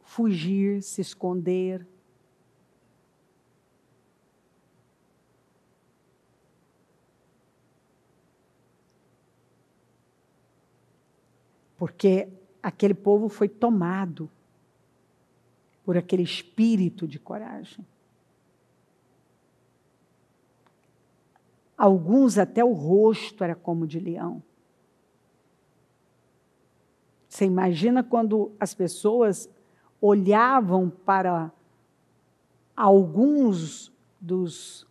fugir, se esconder. Porque aquele povo foi tomado por aquele espírito de coragem. Alguns até o rosto era como de leão. Você imagina quando as pessoas olhavam para alguns dos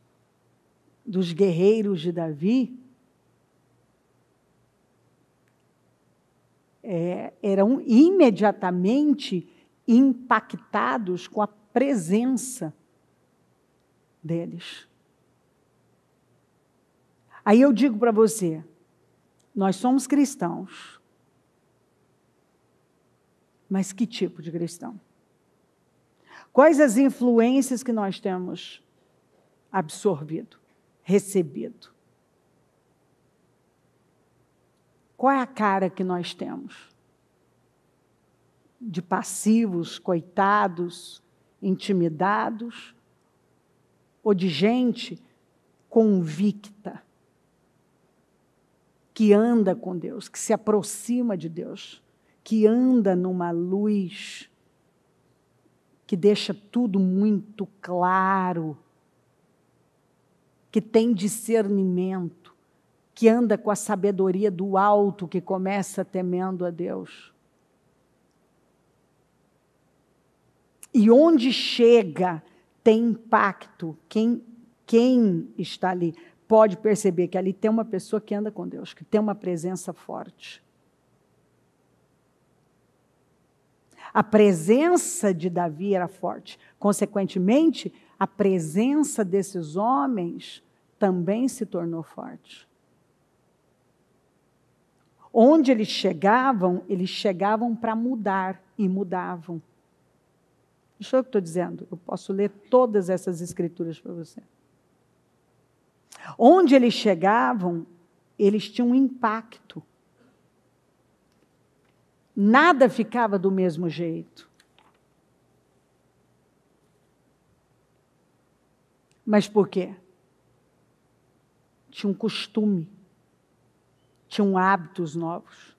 guerreiros de Davi, eram imediatamente impactados com a presença deles. Aí eu digo para você, nós somos cristãos, mas que tipo de cristão? Quais as influências que nós temos absorvido, recebido? Qual é a cara que nós temos? De passivos, coitados, intimidados, ou de gente convicta, que anda com Deus, que se aproxima de Deus, que anda numa luz, que deixa tudo muito claro, que tem discernimento, que anda com a sabedoria do alto, que começa temendo a Deus. E onde chega, tem impacto. Quem está ali pode perceber que ali tem uma pessoa que anda com Deus, que tem uma presença forte. A presença de Davi era forte. Consequentemente, a presença desses homens também se tornou forte. Onde eles chegavam para mudar, e mudavam. Isso é o que estou dizendo. Eu posso ler todas essas escrituras para você. Onde eles chegavam, eles tinham um impacto. Nada ficava do mesmo jeito. Mas por quê? Tinha um costume. Tinham hábitos novos.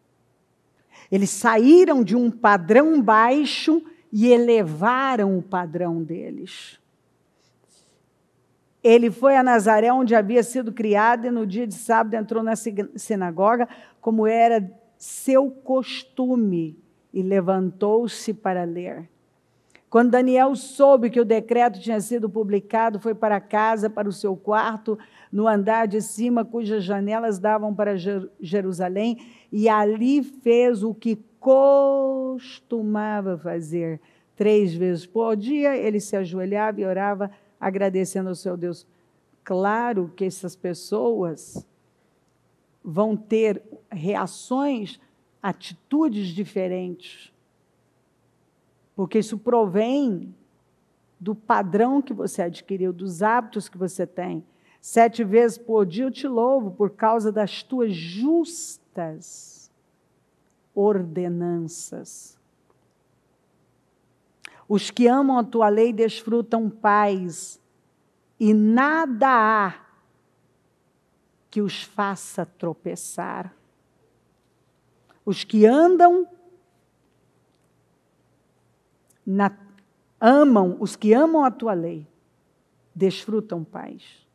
Eles saíram de um padrão baixo e elevaram o padrão deles. Ele foi a Nazaré, onde havia sido criado, e no dia de sábado entrou na sinagoga, como era seu costume, e levantou-se para ler. Quando Daniel soube que o decreto tinha sido publicado, foi para casa, para o seu quarto, no andar de cima, cujas janelas davam para Jerusalém, e ali fez o que costumava fazer 3 vezes por dia, ele se ajoelhava e orava, agradecendo ao seu Deus. Claro que essas pessoas vão ter reações, atitudes diferentes, porque isso provém do padrão que você adquiriu, dos hábitos que você tem. 7 vezes por dia eu te louvo por causa das tuas justas ordenanças. Os que amam a tua lei desfrutam paz, e nada há que os faça tropeçar. Os que os que amam a tua lei, desfrutam paz.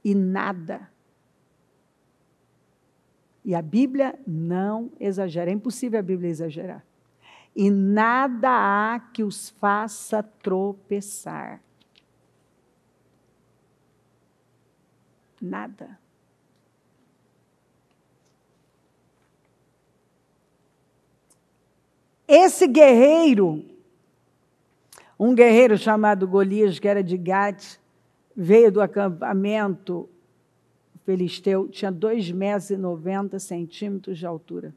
E nada. E a Bíblia não exagera, é impossível a Bíblia exagerar. E nada há que os faça tropeçar. Nada. Esse guerreiro, um guerreiro chamado Golias, que era de Gate, veio do acampamento filisteu, tinha 2,90 metros de altura.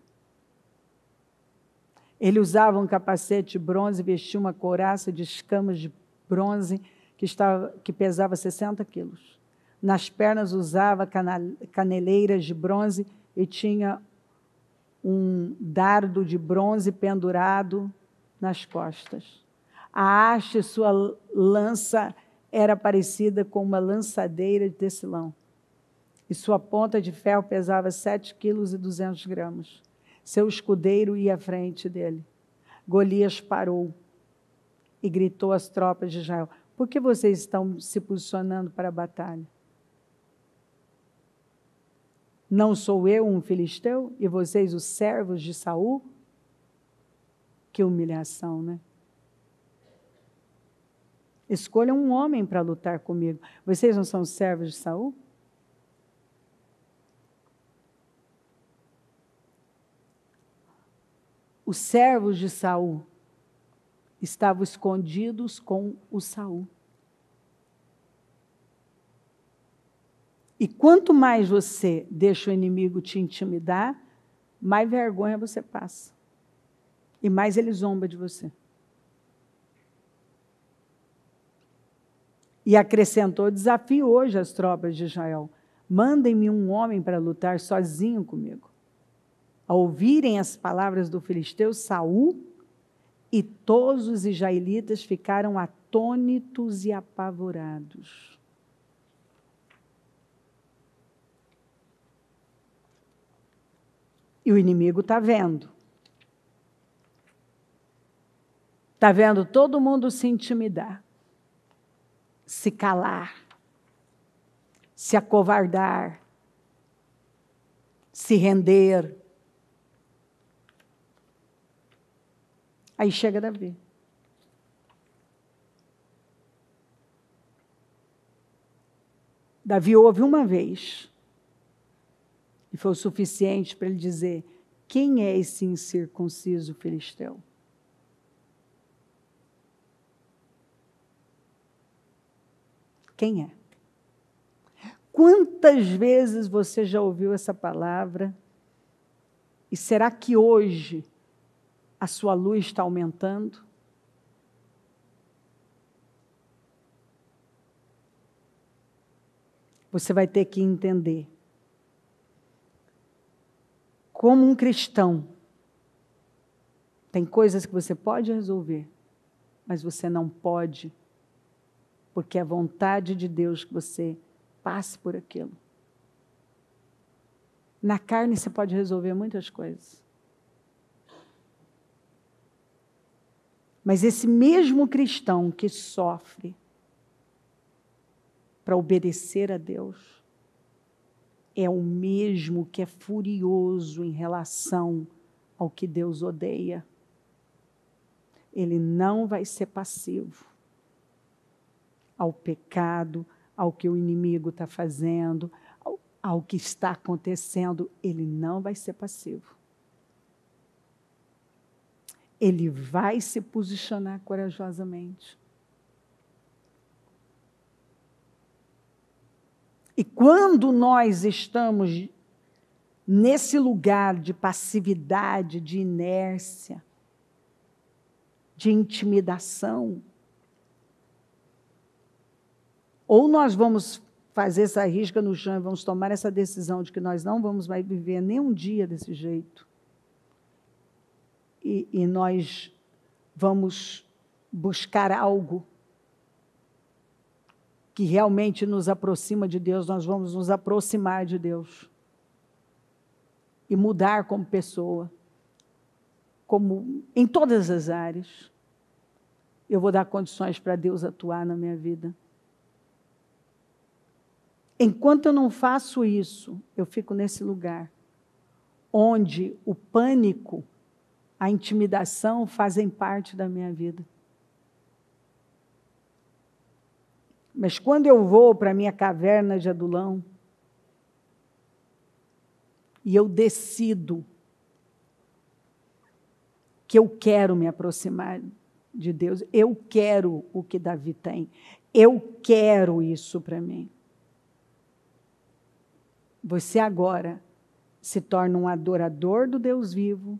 Ele usava um capacete de bronze, vestia uma couraça de escamas de bronze que pesava 60 quilos. Nas pernas usava caneleiras de bronze e tinha um dardo de bronze pendurado nas costas. A haste, sua lança, era parecida com uma lançadeira de tecelão. E sua ponta de ferro pesava 7,2 kg. Seu escudeiro ia à frente dele. Golias parou e gritou às tropas de Israel: por que vocês estão se posicionando para a batalha? Não sou eu um filisteu e vocês os servos de Saul? Que humilhação, né? Escolham um homem para lutar comigo. Vocês não são servos de Saul? Os servos de Saul estavam escondidos com o Saul. E quanto mais você deixa o inimigo te intimidar, mais vergonha você passa. E mais ele zomba de você. E acrescentou: desafio hoje as tropas de Israel: mandem-me um homem para lutar sozinho comigo. Ao ouvirem as palavras do filisteu, Saul e todos os israelitas ficaram atônitos e apavorados. E o inimigo está vendo. Está vendo todo mundo se intimidar, se calar, se acovardar, se render. Aí chega Davi. Davi ouve uma vez. E foi o suficiente para ele dizer: quem é esse incircunciso filisteu? Quem é? Quantas vezes você já ouviu essa palavra? E será que hoje a sua luz está aumentando? Você vai ter que entender. Como um cristão, tem coisas que você pode resolver, mas você não pode, porque é a vontade de Deus que você passe por aquilo. Na carne você pode resolver muitas coisas. Mas esse mesmo cristão que sofre para obedecer a Deus é o mesmo que é furioso em relação ao que Deus odeia. Ele não vai ser passivo ao pecado, ao que o inimigo está fazendo, ao que está acontecendo. Ele não vai ser passivo. ele vai se posicionar corajosamente. E quando nós estamos nesse lugar de passividade, de inércia, de intimidação, ou nós vamos fazer essa risca no chão e vamos tomar essa decisão de que nós não vamos mais viver nem um dia desse jeito, e nós vamos buscar algo que realmente nos aproxima de Deus, nós vamos nos aproximar de Deus e mudar como pessoa, como em todas as áreas. Eu vou dar condições para Deus atuar na minha vida. Enquanto eu não faço isso, eu fico nesse lugar onde o pânico, a intimidação fazem parte da minha vida. Mas quando eu vou para a minha caverna de Adulão e eu decido que eu quero me aproximar de Deus, eu quero o que Davi tem, eu quero isso para mim. Você agora se torna um adorador do Deus vivo,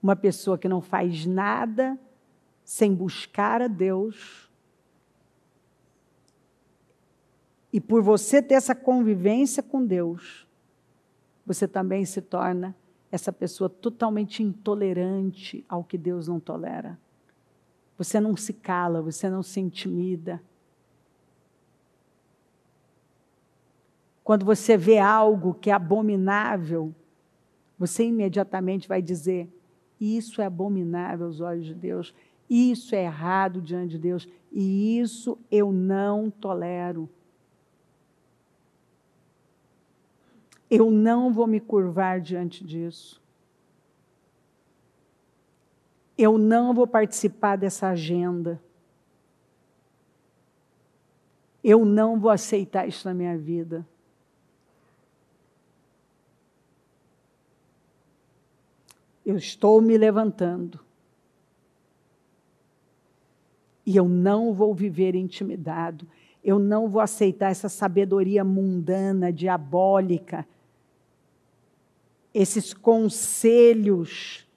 uma pessoa que não faz nada sem buscar a Deus. E por você ter essa convivência com Deus, você também se torna essa pessoa totalmente intolerante ao que Deus não tolera. Você não se cala, você não se intimida. Quando você vê algo que é abominável, você imediatamente vai dizer: isso é abominável aos olhos de Deus, isso é errado diante de Deus, e isso eu não tolero. Eu não vou me curvar diante disso. Eu não vou participar dessa agenda. Eu não vou aceitar isso na minha vida. Eu estou me levantando. E eu não vou viver intimidado. Eu não vou aceitar essa sabedoria mundana, diabólica, esses conselhos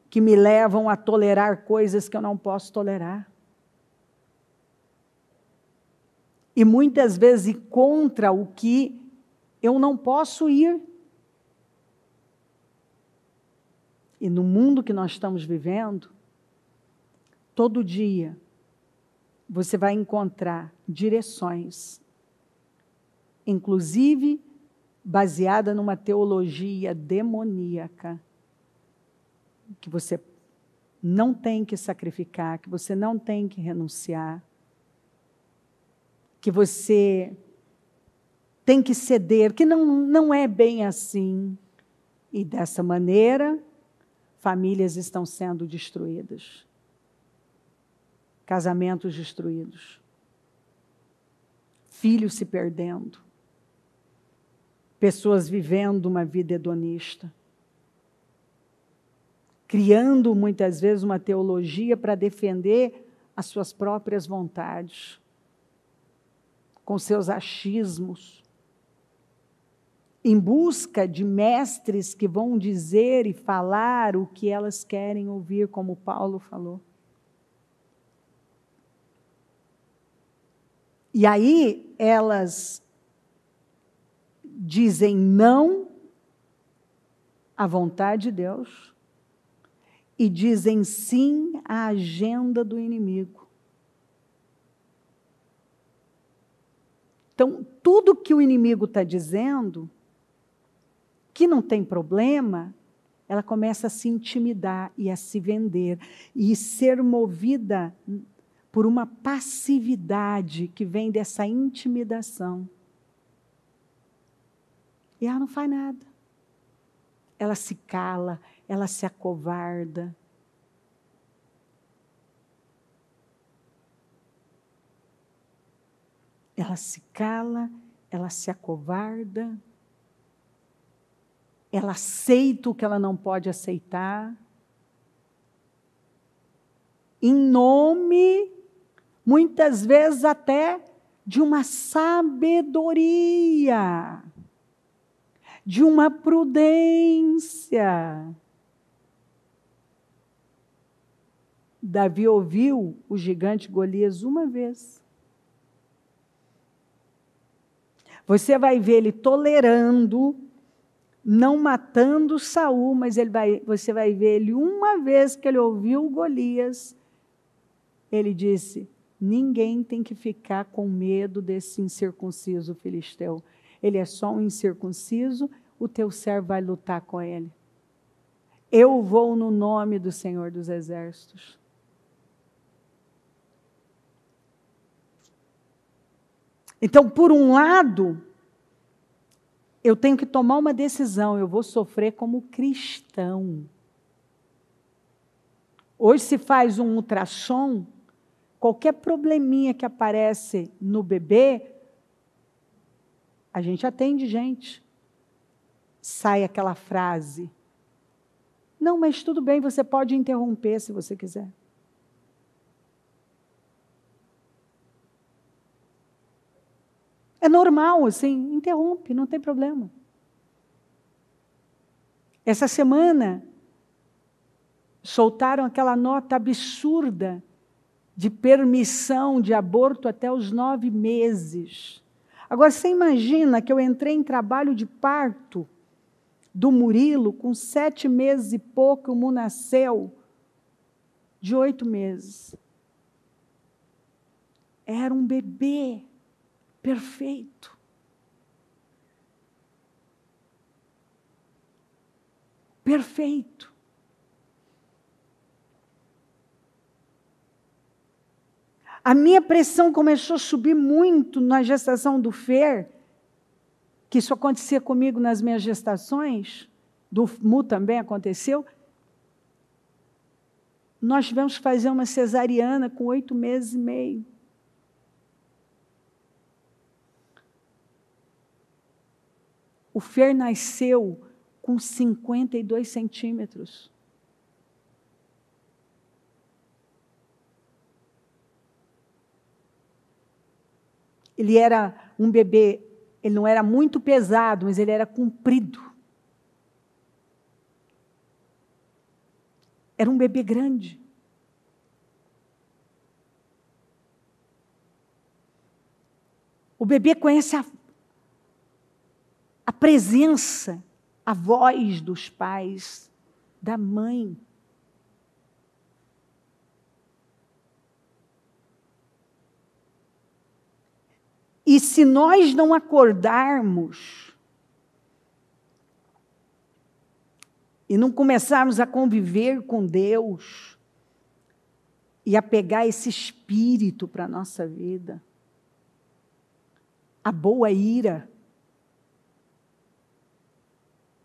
que me levam a tolerar coisas que eu não posso tolerar. E muitas vezes contra o que eu não posso ir. E no mundo que nós estamos vivendo, todo dia você vai encontrar direções, inclusive baseada numa teologia demoníaca, que você não tem que sacrificar, que você não tem que renunciar, que você tem que ceder, que não é bem assim. E dessa maneira, famílias estão sendo destruídas, casamentos destruídos, filhos se perdendo, pessoas vivendo uma vida hedonista, criando muitas vezes uma teologia para defender as suas próprias vontades, com seus achismos, em busca de mestres que vão dizer e falar o que elas querem ouvir, como Paulo falou. E aí elas dizem não à vontade de Deus e dizem sim à agenda do inimigo. Então, tudo que o inimigo está dizendo, que não tem problema, ela começa a se intimidar e a se vender e ser movida por uma passividade que vem dessa intimidação. E ela não faz nada. Ela se cala, ela se acovarda. Ela se cala, ela se acovarda. Ela aceita o que ela não pode aceitar. em nome, muitas vezes até de uma sabedoria, de uma prudência. Davi ouviu o gigante Golias uma vez. Você vai ver ele tolerando, não matando Saul, mas você vai ver ele uma vez que ele ouviu Golias, ele disse: ninguém tem que ficar com medo desse incircunciso filisteu. Ele é só um incircunciso, o teu servo vai lutar com ele. Eu vou no nome do Senhor dos Exércitos. Então, por um lado, eu tenho que tomar uma decisão, eu vou sofrer como cristão. Hoje se faz um ultrassom, qualquer probleminha que aparece no bebê, a gente atende gente. Sai aquela frase: não, mas tudo bem, você pode interromper se você quiser. É normal, assim, interrompe, não tem problema. Essa semana, soltaram aquela nota absurda de permissão de aborto até os 9 meses. Agora, você imagina que eu entrei em trabalho de parto do Murilo, com 7 meses e pouco, o Mu nasceu de 8 meses. Era um bebê perfeito. Perfeito. A minha pressão começou a subir muito na gestação do Fer, que isso acontecia comigo nas minhas gestações, do Mu também aconteceu. Nós tivemos que fazer uma cesariana com 8 meses e meio. O Fer nasceu com 52 centímetros. Ele era um bebê, ele não era muito pesado, mas ele era comprido. Era um bebê grande. O bebê conhece a presença, a voz dos pais, da mãe. E se nós não acordarmos e não começarmos a conviver com Deus e a pegar esse espírito para a nossa vida, a boa ira.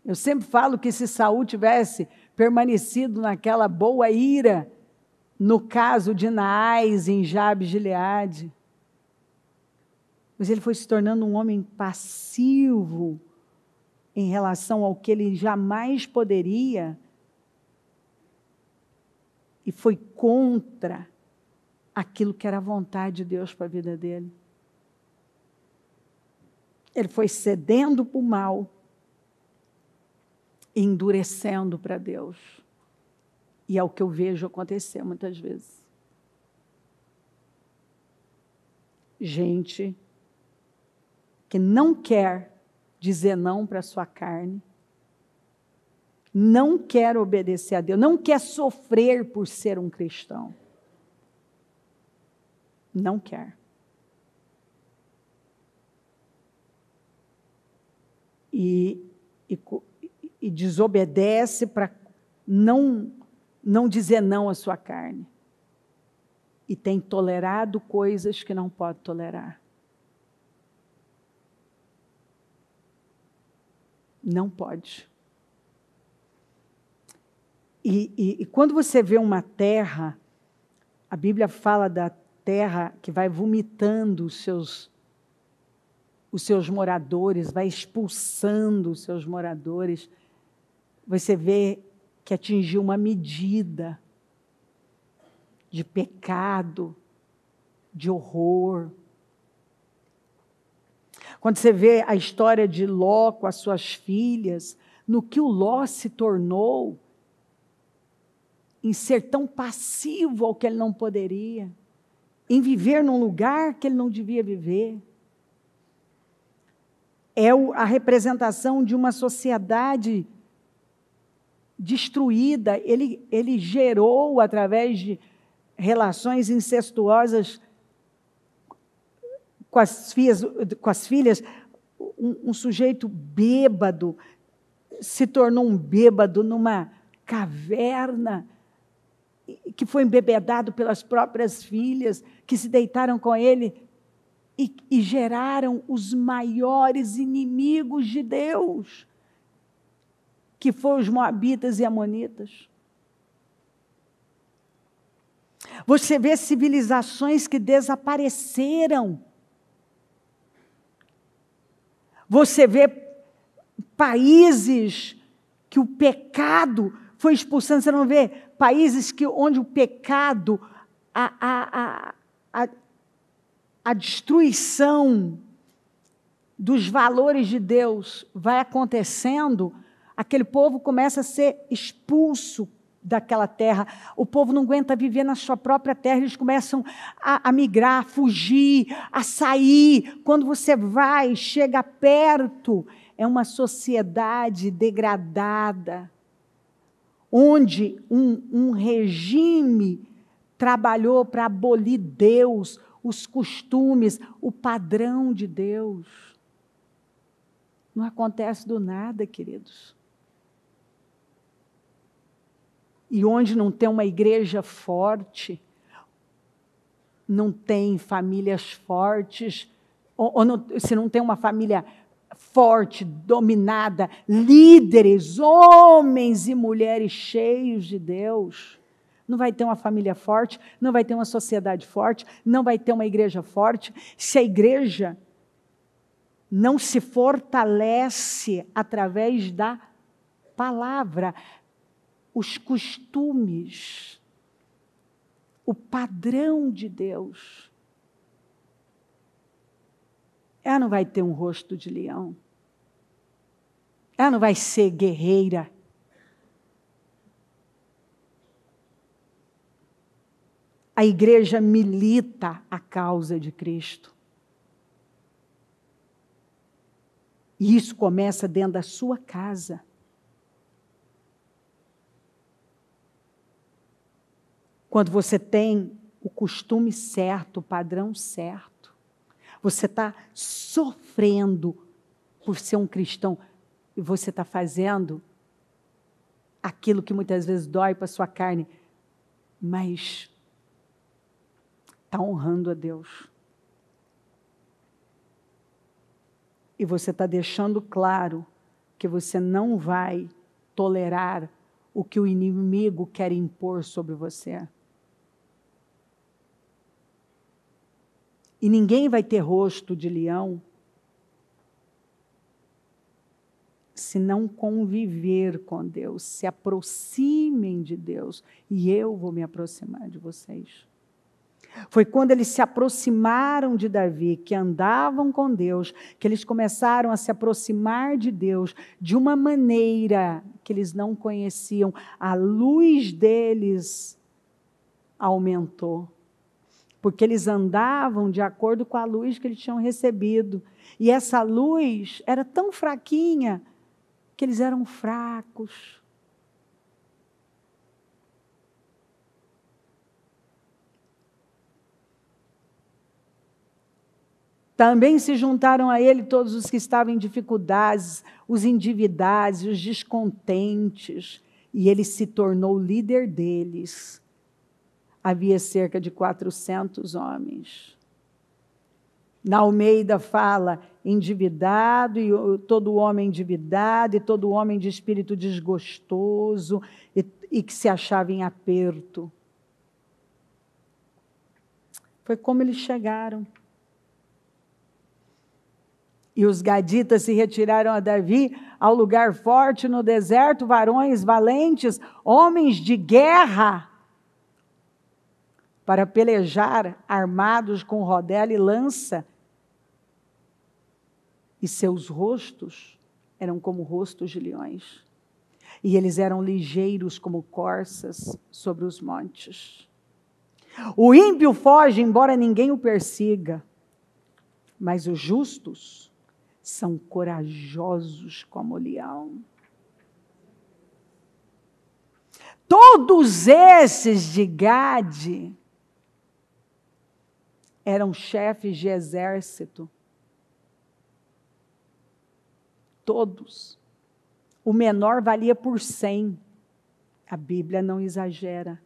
Eu sempre falo que se Saul tivesse permanecido naquela boa ira, no caso de Naás em Jabes Gileade, mas ele foi se tornando um homem passivo em relação ao que ele jamais poderia, e foi contra aquilo que era a vontade de Deus para a vida dele. Ele foi cedendo para o mal, e endurecendo para Deus. E é o que eu vejo acontecer muitas vezes. Gente que não quer dizer não para a sua carne, não quer obedecer a Deus, não quer sofrer por ser um cristão. Não quer. E desobedece para não dizer não à sua carne. E tem tolerado coisas que não pode tolerar. Não pode. E quando você vê uma terra, a Bíblia fala da terra que vai vomitando os seus moradores, vai expulsando os seus moradores. Você vê que atingiu uma medida. de pecado, de horror. Quando você vê a história de Ló com as suas filhas, no que o Ló se tornou, em ser tão passivo ao que ele não poderia, em viver num lugar que ele não devia viver. É a representação de uma sociedade destruída. Ele gerou, através de relações incestuosas com as filhas, um sujeito bêbado, se tornou um bêbado numa caverna, que foi embebedado pelas próprias filhas, que se deitaram com ele e geraram os maiores inimigos de Deus, que foram os moabitas e amonitas. Você vê civilizações que desapareceram. Você vê países que o pecado foi expulsando. Você não vê países onde o pecado, a destruição dos valores de Deus vai acontecendo, aquele povo começa a ser expulso daquela terra. O povo não aguenta viver na sua própria terra, eles começam a migrar, a fugir, a sair. Quando você chega perto, é uma sociedade degradada, onde um regime trabalhou para abolir Deus, os costumes, o padrão de Deus. Não acontece do nada, queridos. E onde não tem uma igreja forte, não tem famílias fortes, se não tem uma família forte, dominada, líderes, homens e mulheres cheios de Deus, não vai ter uma família forte, não vai ter uma sociedade forte, não vai ter uma igreja forte. Se a igreja não se fortalece através da palavra, os costumes, o padrão de Deus, ela não vai ter um rosto de leão, ela não vai ser guerreira, a igreja milita a causa de Cristo, e isso começa dentro da sua casa. Quando você tem o costume certo, o padrão certo, você está sofrendo por ser um cristão e você está fazendo aquilo que muitas vezes dói para a sua carne, mas está honrando a Deus. E você está deixando claro que você não vai tolerar o que o inimigo quer impor sobre você. E ninguém vai ter rosto de leão se não conviver com Deus. Se aproximem de Deus e eu vou me aproximar de vocês. Foi quando eles se aproximaram de Davi, que andavam com Deus, que eles começaram a se aproximar de Deus de uma maneira que eles não conheciam. A luz deles aumentou, porque eles andavam de acordo com a luz que eles tinham recebido. E essa luz era tão fraquinha que eles eram fracos. Também se juntaram a ele todos os que estavam em dificuldades, os endividados, os descontentes, e ele se tornou líder deles. Havia cerca de 400 homens. Na Almeida fala endividado, e todo homem endividado, e todo homem de espírito desgostoso, e que se achava em aperto. Foi como eles chegaram. E os gaditas se retiraram a Davi ao lugar forte no deserto, varões valentes, homens de guerra. para pelejar armados com rodela e lança, e seus rostos eram como rostos de leões, e eles eram ligeiros como corças sobre os montes. O ímpio foge, embora ninguém o persiga, mas os justos são corajosos como o leão. Todos esses de Gade eram chefes de exército. Todos. O menor valia por 100. A Bíblia não exagera.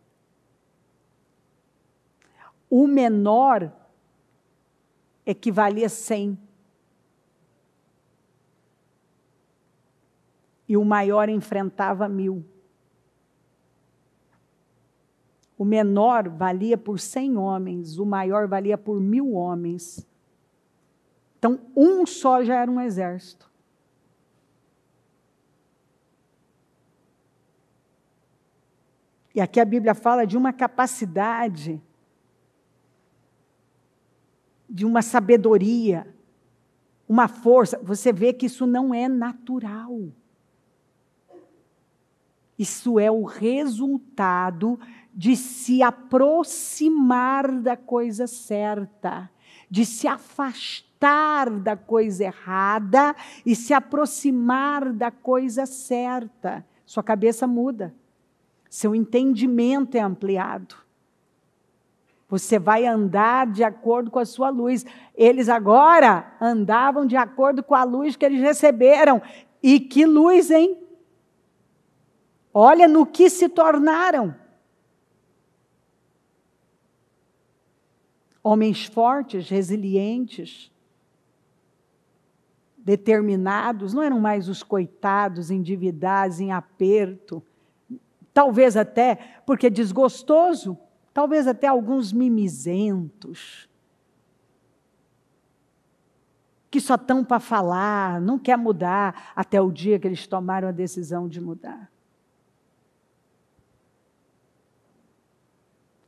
O menor equivalia a 100. E o maior enfrentava 1000. O menor valia por 100 homens, o maior valia por 1000 homens. Então, um só já era um exército. E aqui a Bíblia fala de uma capacidade, de uma sabedoria, uma força. Você vê que isso não é natural. Isso é o resultado de se aproximar da coisa certa, de se afastar da coisa errada e se aproximar da coisa certa. Sua cabeça muda, seu entendimento é ampliado. Você vai andar de acordo com a sua luz. Eles agora andavam de acordo com a luz que eles receberam. E que luz, hein? Olha no que se tornaram. Homens fortes, resilientes, determinados, não eram mais os coitados, endividados, em aperto. Talvez até, porque desgostoso, talvez até alguns mimizentos, que só estão para falar, não quer mudar, até o dia que eles tomaram a decisão de mudar.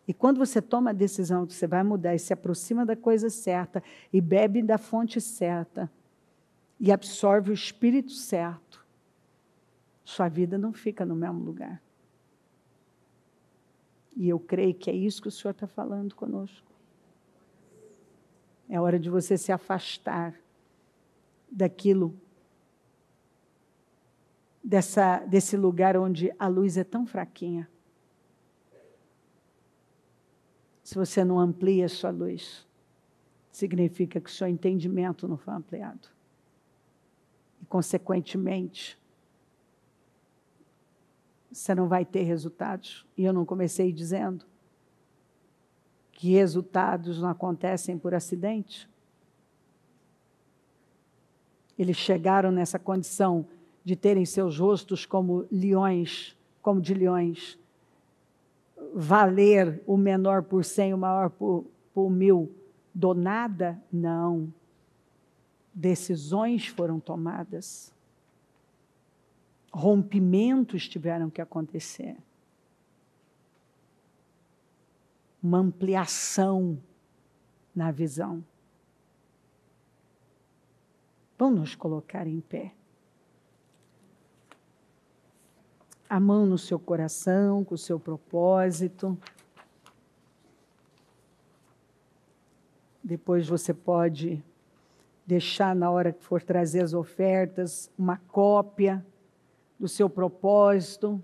E quando você toma a decisão que você vai mudar e se aproxima da coisa certa, e bebe da fonte certa, e absorve o Espírito certo, sua vida não fica no mesmo lugar. E eu creio que é isso que o Senhor está falando conosco. É hora de você se afastar daquilo, desse lugar onde a luz é tão fraquinha. Se você não amplia a sua luz, significa que o seu entendimento não foi ampliado. E, consequentemente, você não vai ter resultados. E eu não comecei dizendo que resultados não acontecem por acidente? Eles chegaram nessa condição de terem seus rostos como leões, como de leões, valer o menor por 100, o maior por 1000, do nada? Não. Decisões foram tomadas. Rompimentos tiveram que acontecer. Uma ampliação na visão. Vamos nos colocar em pé. A mão no seu coração, com o seu propósito. Depois você pode deixar, na hora que for trazer as ofertas, uma cópia do seu propósito.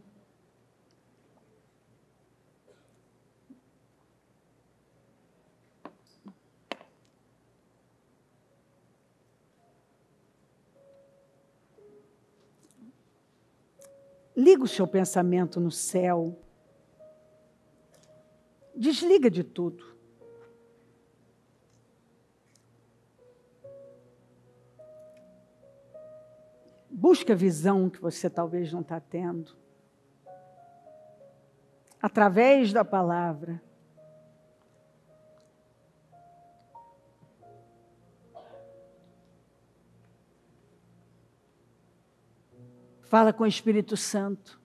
Liga o seu pensamento no céu. Desliga de tudo. Busca a visão que você talvez não está tendo. Através da palavra. Fala com o Espírito Santo.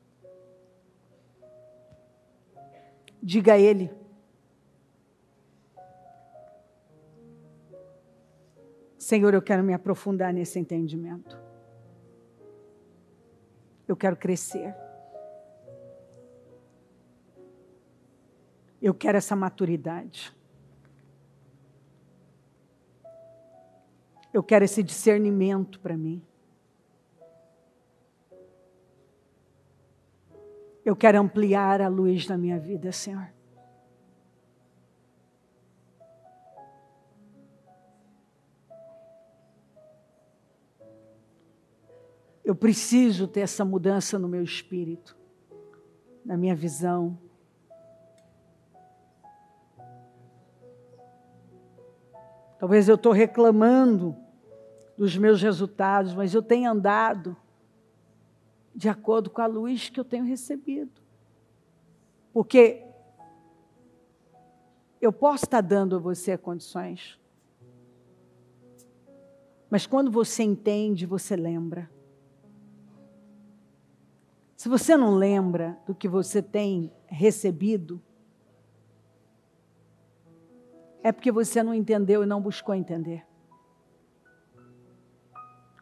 Diga a Ele Senhor, eu quero me aprofundar nesse entendimento. Eu quero crescer. Eu quero essa maturidade. Eu quero esse discernimento para mim. Eu quero ampliar a luz na minha vida, Senhor. Eu preciso ter essa mudança no meu espírito, na minha visão. Talvez eu estou reclamando dos meus resultados, mas eu tenho andado de acordo com a luz que eu tenho recebido. Porque eu posso estar dando a você condições, mas quando você entende, você lembra. Se você não lembra do que você tem recebido, é porque você não entendeu e não buscou entender.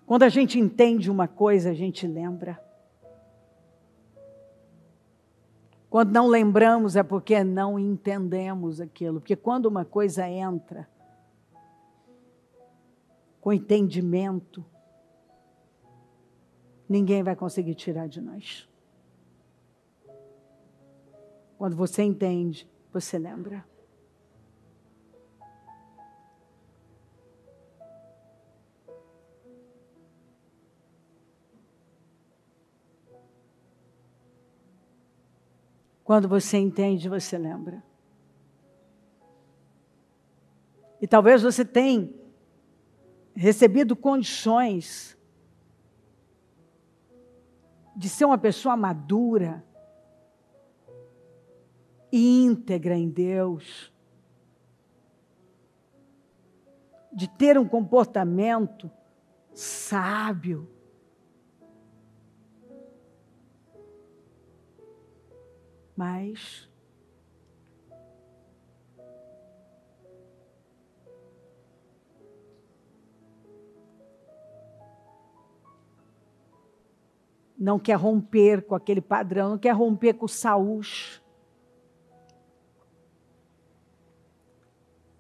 Quando a gente entende uma coisa, a gente lembra. Quando não lembramos é porque não entendemos aquilo. Porque quando uma coisa entra com entendimento, ninguém vai conseguir tirar de nós. Quando você entende, você lembra. Quando você entende, você lembra. E talvez você tenha recebido condições de ser uma pessoa madura e íntegra em Deus, de ter um comportamento sábio, mas não quer romper com aquele padrão, não quer romper com o Saul.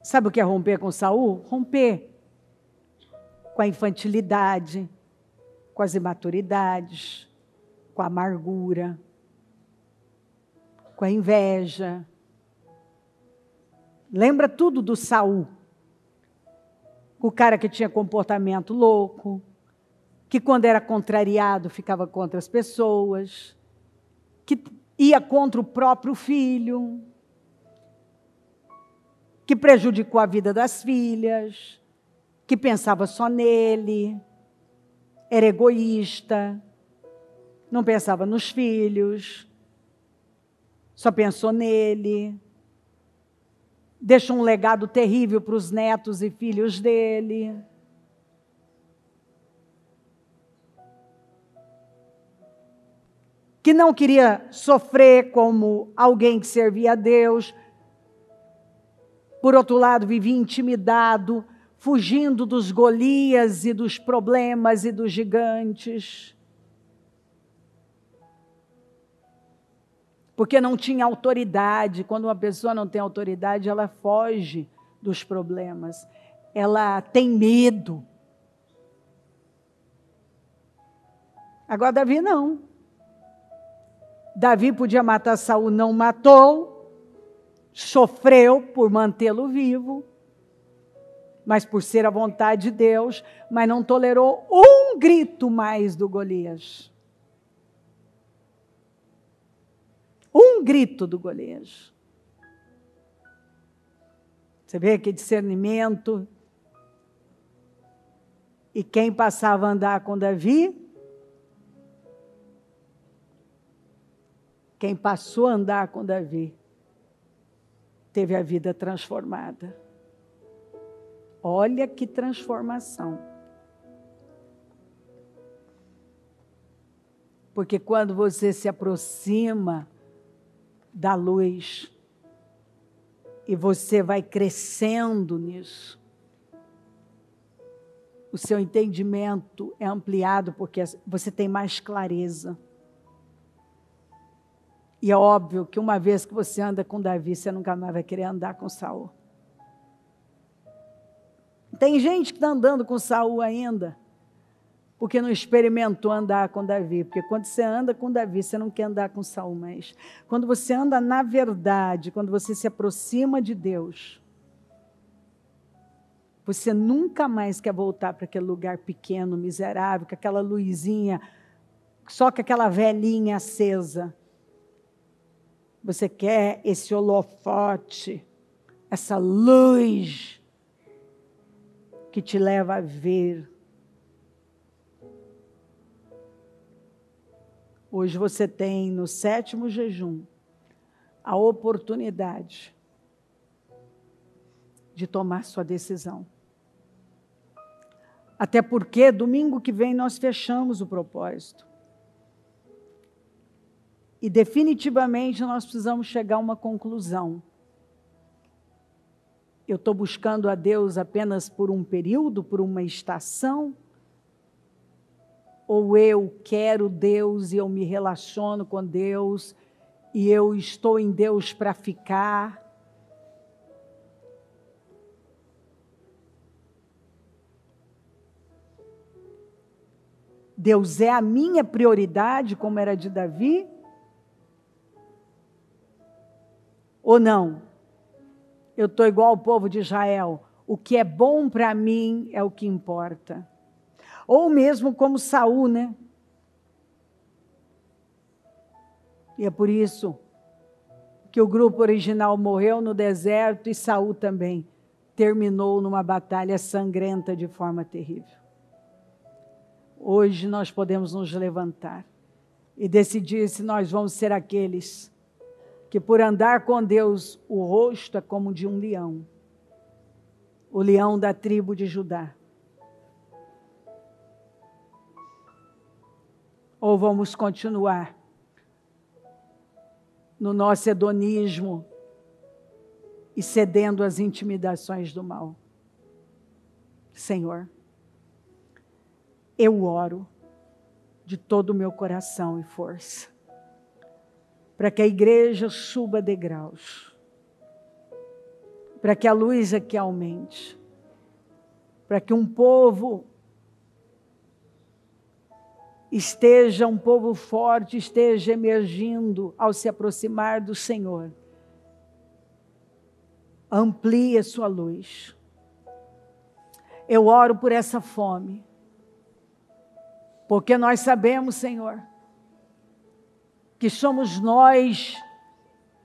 Sabe o que é romper com Saul? Romper com a infantilidade, com as imaturidades, com a amargura, com a inveja. Lembra tudo do Saul? O cara que tinha comportamento louco, que quando era contrariado ficava contra as pessoas, que ia contra o próprio filho, que prejudicou a vida das filhas, que pensava só nele, era egoísta, não pensava nos filhos, só pensou nele, deixou um legado terrível para os netos e filhos dele. Que não queria sofrer como alguém que servia a Deus. Por outro lado, vivia intimidado, fugindo dos Golias e dos problemas e dos gigantes. Porque não tinha autoridade. Quando uma pessoa não tem autoridade, ela foge dos problemas. Ela tem medo. Agora, Davi não. Davi podia matar Saul, não matou, sofreu por mantê-lo vivo, mas por ser a vontade de Deus, mas não tolerou um grito mais do Golias. Um grito do Golias. Você vê que discernimento. E quem passava a andar com Davi? Quem passou a andar com Davi teve a vida transformada. Olha que transformação. Porque quando você se aproxima da luz e você vai crescendo nisso, o seu entendimento é ampliado porque você tem mais clareza. E é óbvio que uma vez que você anda com Davi, você nunca mais vai querer andar com Saul. Tem gente que está andando com Saul ainda, porque não experimentou andar com Davi. Porque quando você anda com Davi, você não quer andar com Saul mais. Quando você anda na verdade, quando você se aproxima de Deus, você nunca mais quer voltar para aquele lugar pequeno, miserável, com aquela luzinha, só com aquela velhinha acesa. Você quer esse holofote, essa luz que te leva a ver. Hoje você tem, no 7º jejum, a oportunidade de tomar sua decisão. Até porque domingo que vem nós fechamos o propósito. E definitivamente nós precisamos chegar a uma conclusão. Eu estou buscando a Deus apenas por um período, por uma estação? Ou eu quero Deus e eu me relaciono com Deus e eu estou em Deus para ficar? Deus é a minha prioridade, como era de Davi? Ou não? Eu estou igual ao povo de Israel. O que é bom para mim é o que importa. Ou mesmo como Saul, né? E é por isso que o grupo original morreu no deserto e Saul também terminou numa batalha sangrenta de forma terrível. Hoje nós podemos nos levantar e decidir se nós vamos ser aqueles que por andar com Deus, o rosto é como de um leão. O leão da tribo de Judá. Ou vamos continuar no nosso hedonismo e cedendo às intimidações do mal. Senhor, eu oro de todo o meu coração e força, para que a igreja suba degraus, para que a luz aqui aumente, para que um povo esteja, um povo forte, esteja emergindo ao se aproximar do Senhor. Amplie a sua luz. Eu oro por essa fome, porque nós sabemos, Senhor, que somos nós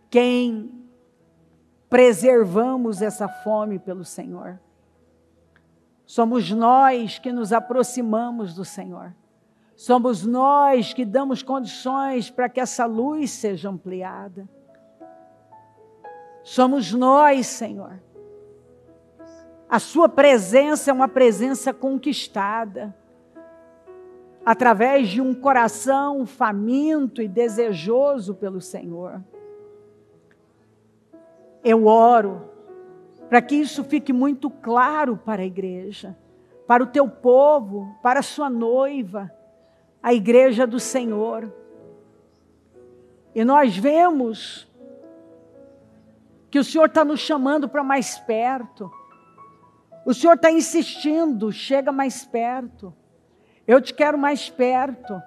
quem preservamos essa fome pelo Senhor. Somos nós que nos aproximamos do Senhor. Somos nós que damos condições para que essa luz seja ampliada. Somos nós, Senhor. A sua presença é uma presença conquistada, através de um coração faminto e desejoso pelo Senhor. Eu oro para que isso fique muito claro para a igreja, para o teu povo, para a sua noiva, a igreja do Senhor. E nós vemos que o Senhor está nos chamando para mais perto. O Senhor está insistindo, chega mais perto. Eu te quero mais perto.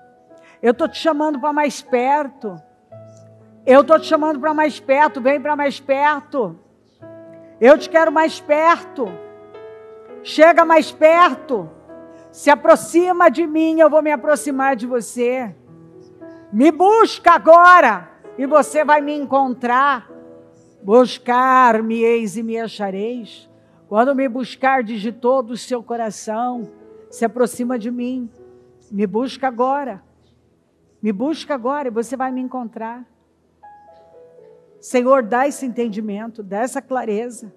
Eu estou te chamando para mais perto. Eu estou te chamando para mais perto. Vem para mais perto. Eu te quero mais perto. Chega mais perto. Se aproxima de mim, eu vou me aproximar de você. Me busca agora e você vai me encontrar. Buscar-me-eis e me achareis. Quando me buscardes de todo o seu coração, se aproxima de mim. Me busca agora. Me busca agora e você vai me encontrar. Senhor, dá esse entendimento, dá essa clareza.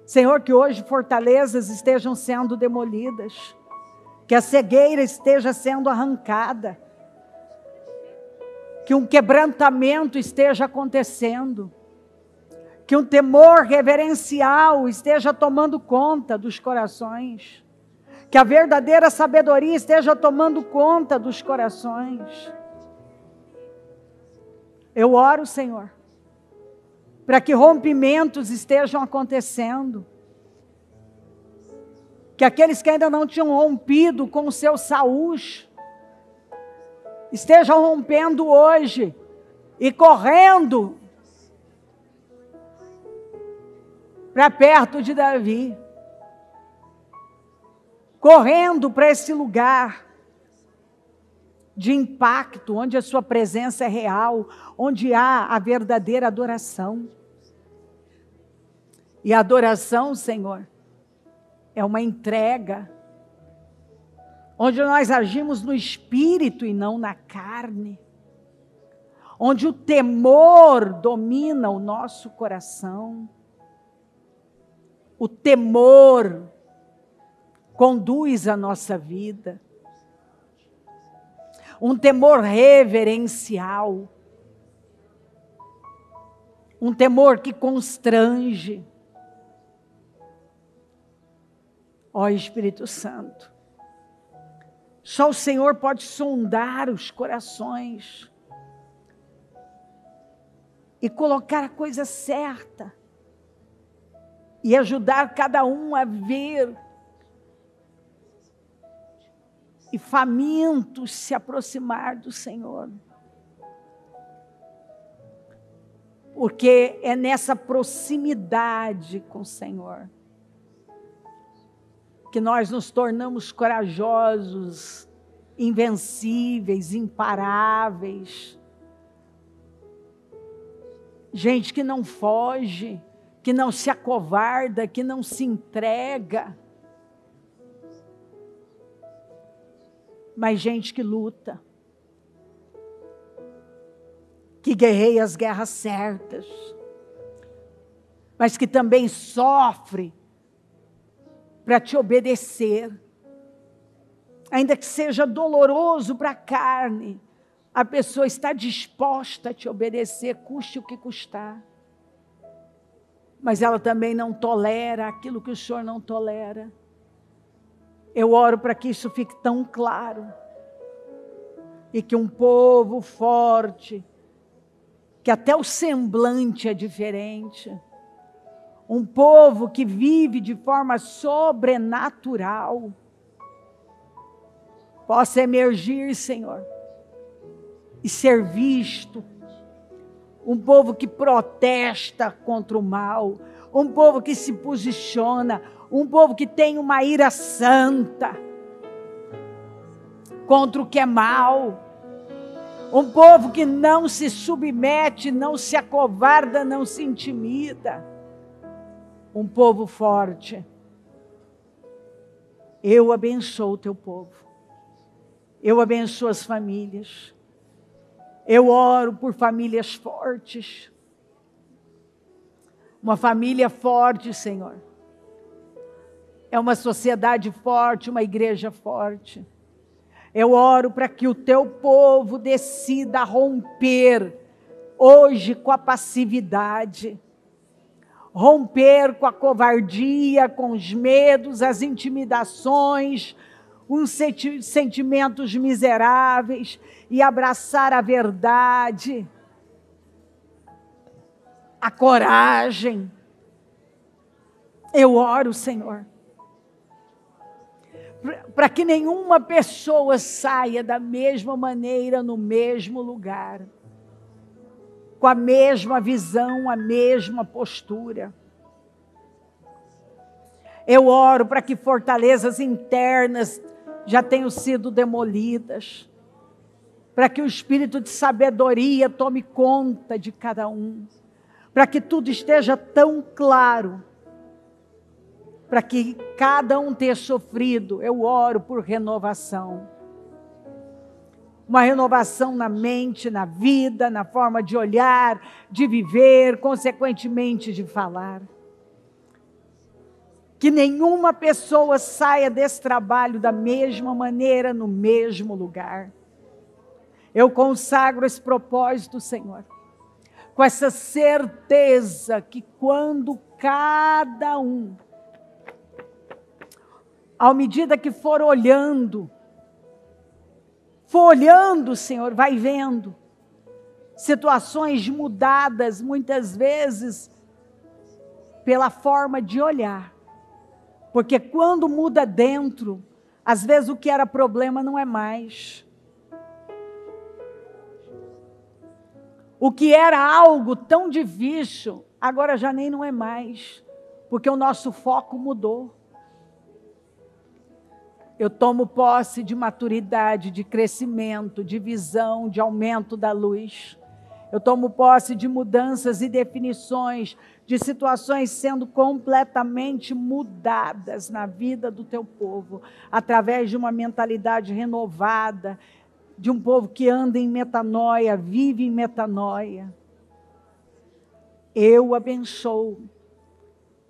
Senhor, que hoje fortalezas estejam sendo demolidas. Que a cegueira esteja sendo arrancada. Que um quebrantamento esteja acontecendo. Que um temor reverencial esteja tomando conta dos corações. Que a verdadeira sabedoria esteja tomando conta dos corações. Eu oro, Senhor, para que rompimentos estejam acontecendo. Que aqueles que ainda não tinham rompido com o seu saúde, estejam rompendo hoje e correndo para perto de Davi. Correndo para esse lugar de impacto, onde a sua presença é real, onde há a verdadeira adoração. E a adoração, Senhor, é uma entrega, onde nós agimos no espírito e não na carne, onde o temor domina o nosso coração, o temor conduz a nossa vida, um temor reverencial, um temor que constrange. Ó Espírito Santo, só o Senhor pode sondar os corações e colocar a coisa certa e ajudar cada um a ver e famintos se aproximar do Senhor. Porque é nessa proximidade com o Senhor que nós nos tornamos corajosos, invencíveis, imparáveis. Gente que não foge, que não se acovarda, que não se entrega. Mas gente que luta, que guerreia as guerras certas, mas que também sofre para te obedecer, ainda que seja doloroso para a carne, a pessoa está disposta a te obedecer, custe o que custar. Mas ela também não tolera aquilo que o Senhor não tolera. Eu oro para que isso fique tão claro, e que um povo forte, que até o semblante é diferente, um povo que vive de forma sobrenatural, possa emergir, Senhor, e ser visto, um povo que protesta contra o mal, um povo que se posiciona, um povo que tem uma ira santa contra o que é mal, um povo que não se submete, não se acovarda, não se intimida, um povo forte. Eu abençoo o teu povo, eu abençoo as famílias, eu oro por famílias fortes, uma família forte, Senhor, é uma sociedade forte, uma igreja forte. Eu oro para que o teu povo decida romper hoje com a passividade, romper com a covardia, com os medos, as intimidações, os sentimentos miseráveis e abraçar a verdade, a coragem. Eu oro, Senhor, para que nenhuma pessoa saia da mesma maneira, no mesmo lugar, com a mesma visão, a mesma postura. Eu oro para que fortalezas internas já tenham sido demolidas, para que o espírito de sabedoria tome conta de cada um, para que tudo esteja tão claro, para que cada um tenha sofrido. Eu oro por renovação. Uma renovação na mente, na vida, na forma de olhar, de viver, consequentemente de falar. Que nenhuma pessoa saia desse trabalho da mesma maneira, no mesmo lugar. Eu consagro esse propósito, Senhor, com essa certeza que quando cada um, À medida que for olhando, Senhor, vai vendo situações mudadas, muitas vezes, pela forma de olhar. Porque quando muda dentro, às vezes o que era problema não é mais. O que era algo tão difícil, agora já nem não é mais. Porque o nosso foco mudou. Eu tomo posse de maturidade, de crescimento, de visão, de aumento da luz. Eu tomo posse de mudanças e definições, de situações sendo completamente mudadas na vida do teu povo, através de uma mentalidade renovada, de um povo que anda em metanoia, vive em metanoia. Eu abençoo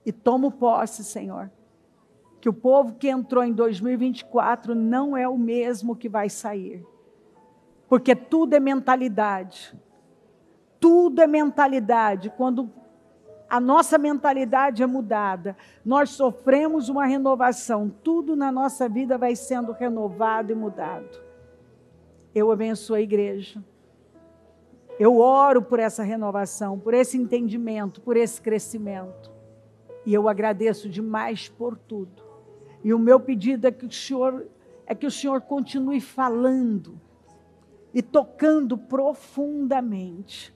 e tomo posse, Senhor, que o povo que entrou em 2024 não é o mesmo que vai sair. Porque tudo é mentalidade. Tudo é mentalidade. Quando a nossa mentalidade é mudada, nós sofremos uma renovação. Tudo na nossa vida vai sendo renovado e mudado. Eu abençoo a igreja. Eu oro por essa renovação, por esse entendimento, por esse crescimento. E eu agradeço demais por tudo. E o meu pedido é que o Senhor continue falando e tocando profundamente,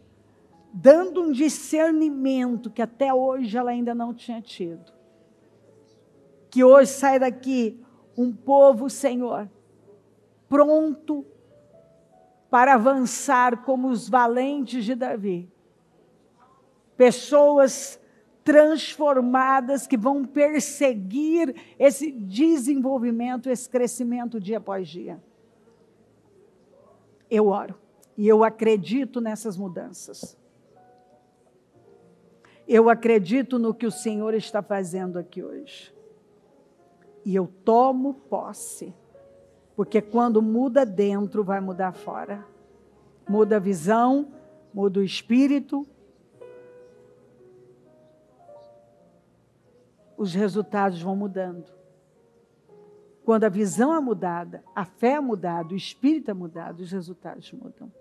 dando um discernimento que até hoje ela ainda não tinha tido. Que hoje saia daqui um povo, Senhor, pronto para avançar como os valentes de Davi. Pessoas transformadas que vão perseguir esse desenvolvimento, esse crescimento dia após dia. Eu oro e eu acredito nessas mudanças. Eu acredito no que o Senhor está fazendo aqui hoje. E eu tomo posse, porque quando muda dentro, vai mudar fora. Muda a visão, muda o espírito. Os resultados vão mudando. Quando a visão é mudada, a fé é mudada, o espírito é mudado, os resultados mudam.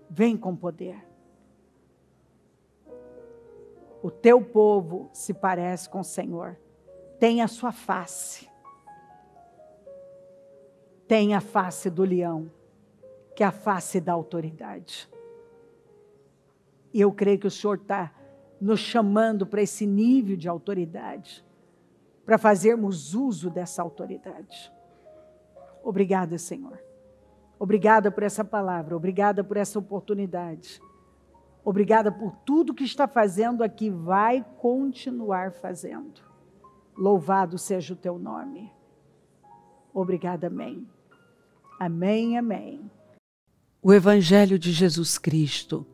Vem com poder. O teu povo se parece com o Senhor. Tem a sua face. Tem a face do leão, que é a face da autoridade. E eu creio que o Senhor está nos chamando para esse nível de autoridade, para fazermos uso dessa autoridade. Obrigada, Senhor. Obrigada por essa palavra, obrigada por essa oportunidade. Obrigada por tudo que está fazendo aqui, vai continuar fazendo. Louvado seja o teu nome. Obrigada, amém. Amém, amém. O Evangelho de Jesus Cristo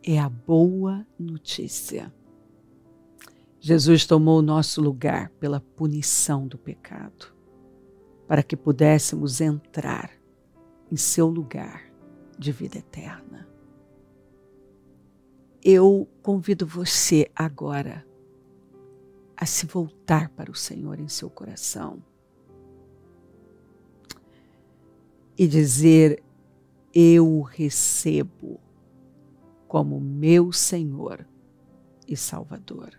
é a boa notícia. Jesus tomou o nosso lugar pela punição do pecado, para que pudéssemos entrar em seu lugar de vida eterna. Eu convido você agora a se voltar para o Senhor em seu coração e dizer: eu o recebo como meu Senhor e Salvador.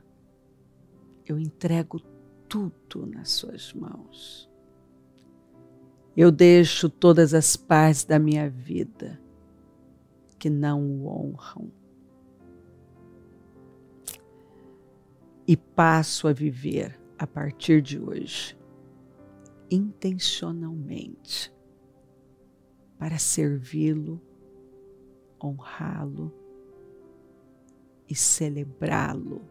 Eu entrego tudo nas suas mãos. Eu deixo todas as partes da minha vida que não o honram e passo a viver a partir de hoje intencionalmente para servi-lo, honrá-lo e celebrá-lo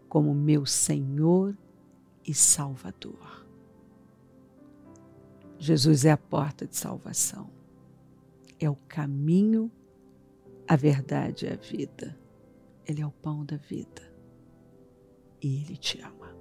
como meu Senhor e Salvador. Jesus é a porta de salvação, é o caminho, a verdade e a vida. Ele é o pão da vida e Ele te ama.